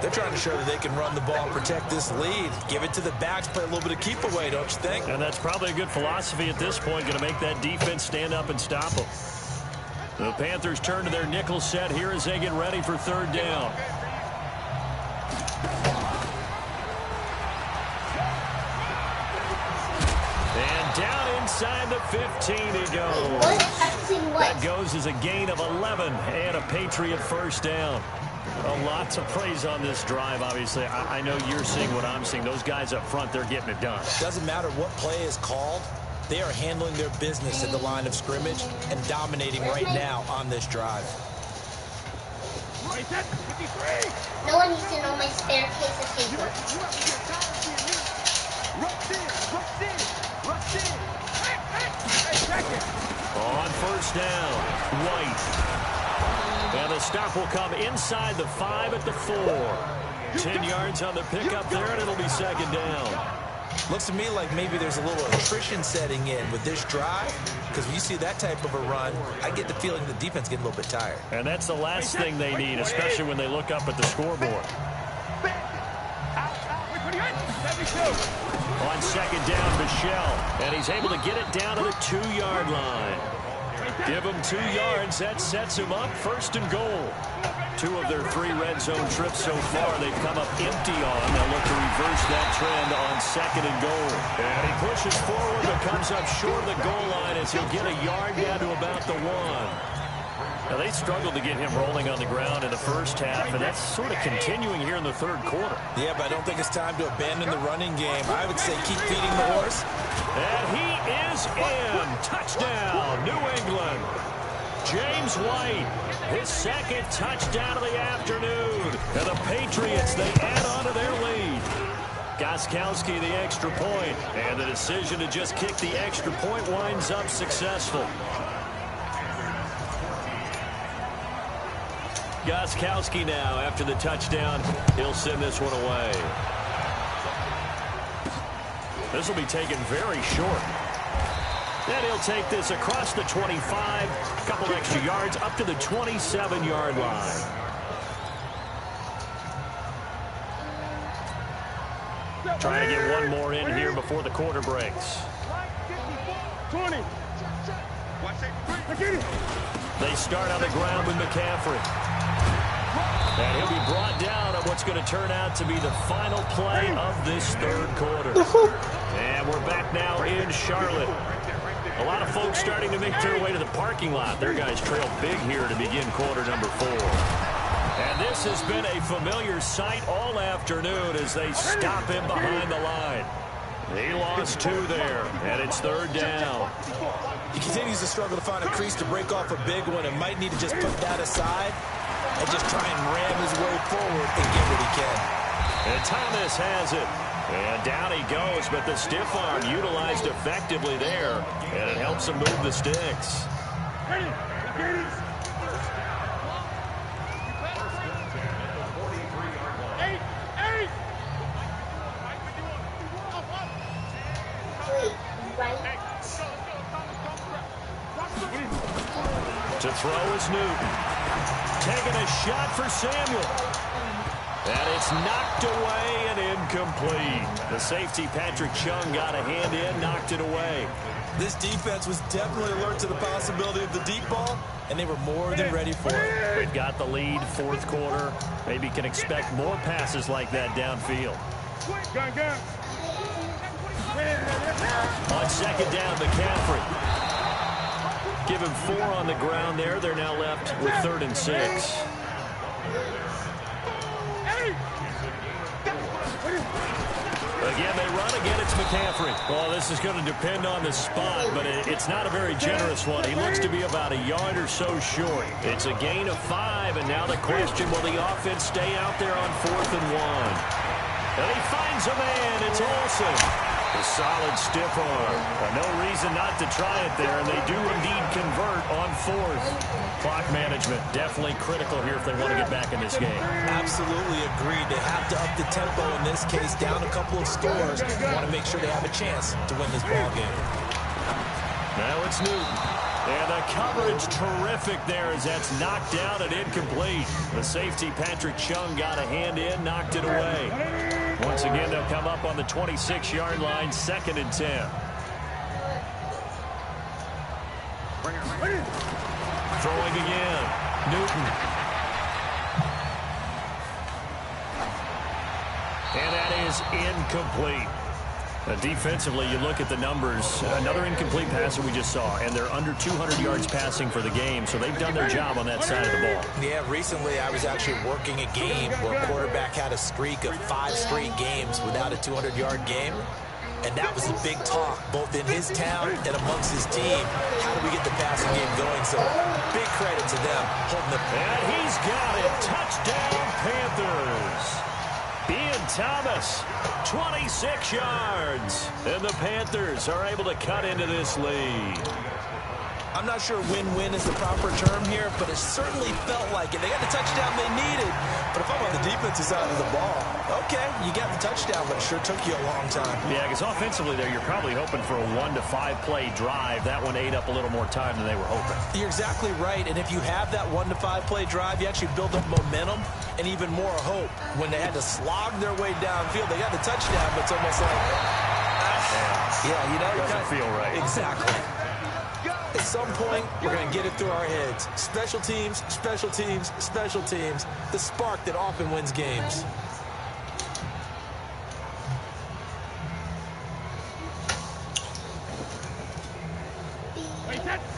They're trying to show that they can run the ball and protect this lead. Give it to the backs, play a little bit of keep away, don't you think? And that's probably a good philosophy at this point, going to make that defense stand up and stop them. The Panthers turn to their nickel set here as they get ready for 3rd down. And down inside the 15 he goes. That goes as a gain of 11 and a Patriot first down. Well, lots of praise on this drive, obviously. I know you're seeing what I'm seeing. Those guys up front, they're getting it done. Doesn't matter what play is called. They are handling their business at the line of scrimmage and dominating right now on this drive. No one needs to know my spare case of paper. On first down, White. And the stop will come inside the 5 at the 4. 10 yards on the pickup there, and it'll be 2nd down. Looks to me like maybe there's a little attrition setting in with this drive, because when you see that type of a run, I get the feeling the defense getting a little bit tired. And that's the last thing they need, especially when they look up at the scoreboard. On second down, Michelle, and he's able to get it down to the 2-yard line. Give him 2 yards. That sets him up 1st and goal. 2 of their 3 red zone trips so far they've come up empty on. They'll look to reverse that trend on 2nd and goal. And he pushes forward but comes up short of the goal line as he'll get a yard down to about the 1. Now, they struggled to get him rolling on the ground in the first half, and that's sort of continuing here in the 3rd quarter. Yeah, but I don't think it's time to abandon the running game. I would say keep feeding the horse. And he is in. Touchdown, New England. James White, his 2nd touchdown of the afternoon. And the Patriots, they add on to their lead. Gostkowski, the extra point. And the decision to just kick the extra point winds up successful. Gostkowski now, after the touchdown, he'll send this one away. This will be taken very short. Then he'll take this across the 25, a couple extra yards, up to the 27-yard line. Trying to get one more in here before the quarter breaks. 20. They start on the ground with McCaffrey. And he'll be brought down on what's going to turn out to be the final play of this 3rd quarter. And we're back now in Charlotte. A lot of folks starting to make their way to the parking lot. Their guys trail big here to begin quarter number 4. And this has been a familiar sight all afternoon as they stop him behind the line. He lost 2 there, and it's 3rd down. He continues to struggle to find a crease to break off a big one and might need to just put that aside and just try and ram his way forward and get what he can. And Thomas has it. And down he goes, but the stiff arm utilized effectively there, and it helps him move the sticks. To throw is Newton. Taking a shot for Samuel. And it's knocked away and incomplete. The safety, Patrick Chung, got a hand in, knocked it away. This defense was definitely alert to the possibility of the deep ball, and they were more than ready for it. They've got the lead, 4th quarter. Maybe can expect more passes like that downfield. On 2nd down, McCaffrey. Give him 4 on the ground there. They're now left with 3rd and 6. Again, they run. Again, it's McCaffrey. Well, this is going to depend on the spot, but it's not a very generous one. He looks to be about a yard or so short. It's a gain of 5, and now the question, will the offense stay out there on 4th and 1? And he finds a man. It's Olsen. A solid stiff arm. No reason not to try it there, and they do indeed convert on 4th. Clock management definitely critical here if they want to get back in this game. Absolutely agreed. They have to up the tempo in this case, down a couple of scores. Want to make sure they have a chance to win this ball game. Now it's Newton. And the coverage terrific there as that's knocked down and incomplete. The safety, Patrick Chung, got a hand in, knocked it away. Once again, they'll come up on the 26-yard line, 2nd and 10. Throwing again, Newton. And that is incomplete. Defensively, you look at the numbers. Another incomplete pass that we just saw, and they're under 200 yards passing for the game, so they've done their job on that side of the ball. Yeah, recently I was actually working a game where a quarterback had a streak of 5 straight games without a 200-yard game, and that was a big talk, both in his town and amongst his team. How do we get the passing game going? So big credit to them holding the... And he's got it. Touchdown, Panthers. Ian Thomas, 26 yards. And the Panthers are able to cut into this lead. I'm not sure win-win is the proper term here, but it certainly felt like it. They got the touchdown they needed. But if I'm on the defensive side of the ball, okay, you got the touchdown, but it sure took you a long time. Yeah, because offensively there, you're probably hoping for a 1 to 5 play drive. That one ate up a little more time than they were hoping. You're exactly right, and if you have that 1 to 5 play drive, you actually build up momentum and even more hope. When they had to slog their way downfield, they got the touchdown, but it's almost like, yeah, you know, it doesn't feel right. Exactly. At some point, we're going to get it through our heads. Special teams, special teams, special teams. The spark that often wins games.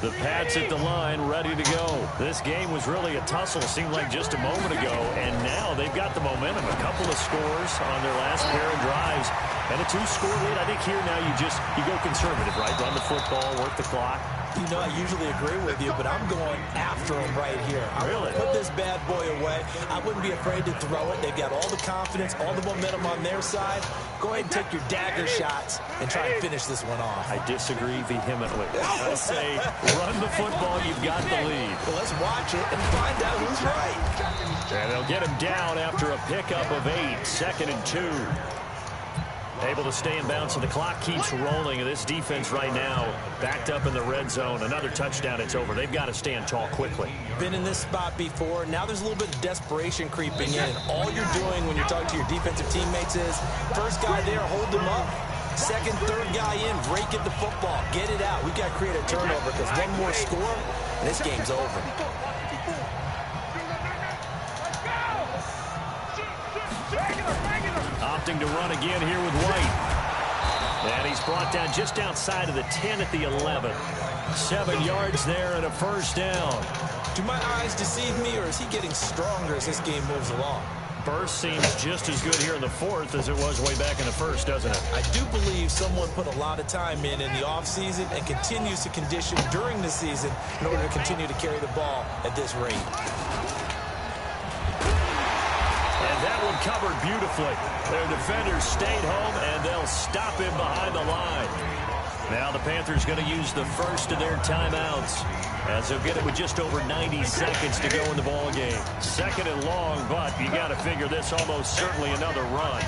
The Pats at the line, ready to go. This game was really a tussle, seemed like just a moment ago, and now they've got the momentum. A couple of scores on their last pair of drives, and a 2-score lead. I think here now you go conservative, right? Run the football, work the clock. You know, I usually agree with you, but I'm going after him right here. I want to put this bad boy away. I wouldn't be afraid to throw it. They've got all the confidence, all the momentum on their side. Go ahead and take your dagger shots and try and finish this one off. I disagree vehemently. I say run the football, you've got the lead. Well, let's watch it and find out who's right. And they'll get him down after a pickup of 8, 2nd and 2. Able to stay in bounds, and the clock keeps rolling. And this defense right now backed up in the red zone. Another touchdown, it's over. They've got to stand tall quickly. Been in this spot before. Now there's a little bit of desperation creeping in. And all you're doing when you're talking to your defensive teammates is, first guy there, hold him up. Second, third guy in, rake at the football. Get it out. We've got to create a turnover because one more score, and this game's over. Opting to run again here with White. And he's brought down just outside of the 10 at the 11. 7 yards there and a first down. Do my eyes deceive me, or is he getting stronger as this game moves along? Burst seems just as good here in the 4th as it was way back in the 1st, doesn't it? I do believe someone put a lot of time in the offseason and continues to condition during the season in order to continue to carry the ball at this rate. That one covered beautifully. Their defenders stayed home, and they'll stop him behind the line. Now the Panthers going to use the first of their timeouts, as they'll get it with just over 90 seconds to go in the ball game. 2nd and long, but you got to figure this almost certainly another run.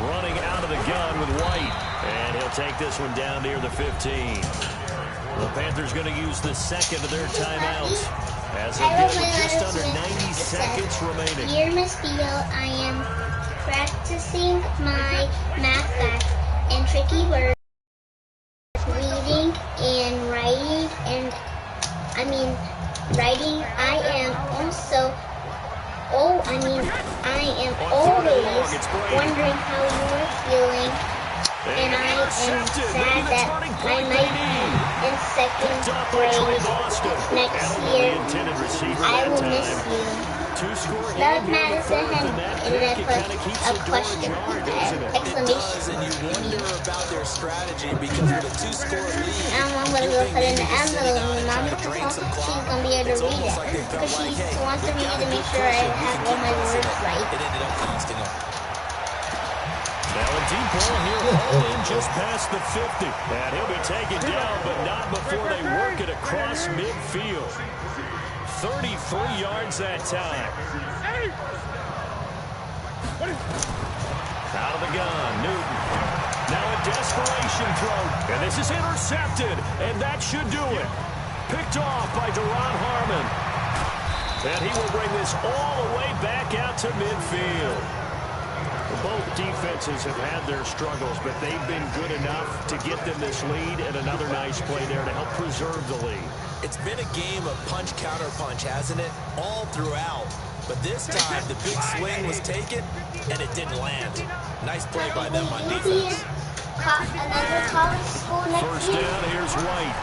Running out of the gun with White, and he'll take this one down near the 15. The Panthers going to use the 2nd of their timeouts, as they get it with just under 90 seconds remaining. Dear Miss Beal, I am practicing my math facts and tricky words, reading and writing, I am always wondering how you're feeling, and I am sad that I might be in 2nd grade next year. I will miss you. Love, Madison, and then put a question, exclamation. And you wonder about their strategy because with a 2-score lead, I'm going to go put it in the envelope, and Mom, she's going to be able to read it, because she wants to read it to make sure I have all my words right. It ended up costing them. Now a deep ball here, in just past the 50. And he'll be taken down, but not before they work it across midfield. 33 yards that time. Out of the gun, Newton. Now a desperation throw, and this is intercepted, and that should do it. Picked off by Deron Harmon. And he will bring this all the way back out to midfield. Both defenses have had their struggles, but they've been good enough to get them this lead, and another nice play there to help preserve the lead. It's been a game of punch-counter-punch, hasn't it? All throughout. But this time, the big swing was taken, and it didn't land. Nice play by them on defense. First down, here's White.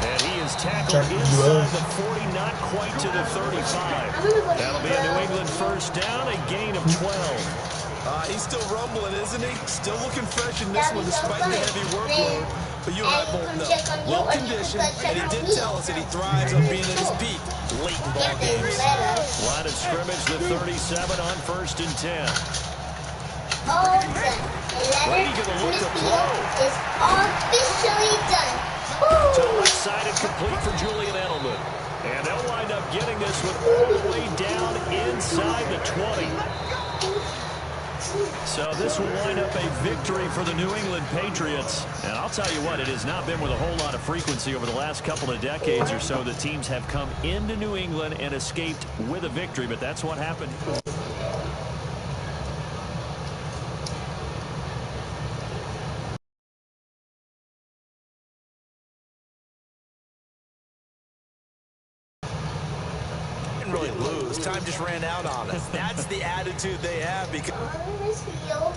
And he is tackled inside the 40, not quite to the 35. That'll be a New England first down, a gain of 12. He's still rumbling, isn't he? Still looking fresh in this one despite the heavy workload. But you and I both know, well conditioned, and he did tell us that he thrives on being at his peak late in ball games. Line of scrimmage, the 37 on 1st and 10. all done. The letter midfield is officially done. To the right side and complete for Julian Edelman. And they'll wind up getting this one all the way down inside the 20. So this will wind up a victory for the New England Patriots. And I'll tell you what, it has not been with a whole lot of frequency over the last couple of decades or so that teams have come into New England and escaped with a victory, but that's what happened. Really lose. Time just ran out on us. That's the attitude they have because On this field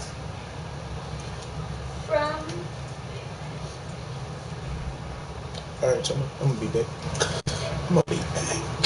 from Alright, so I'm gonna be back. I'm gonna be back.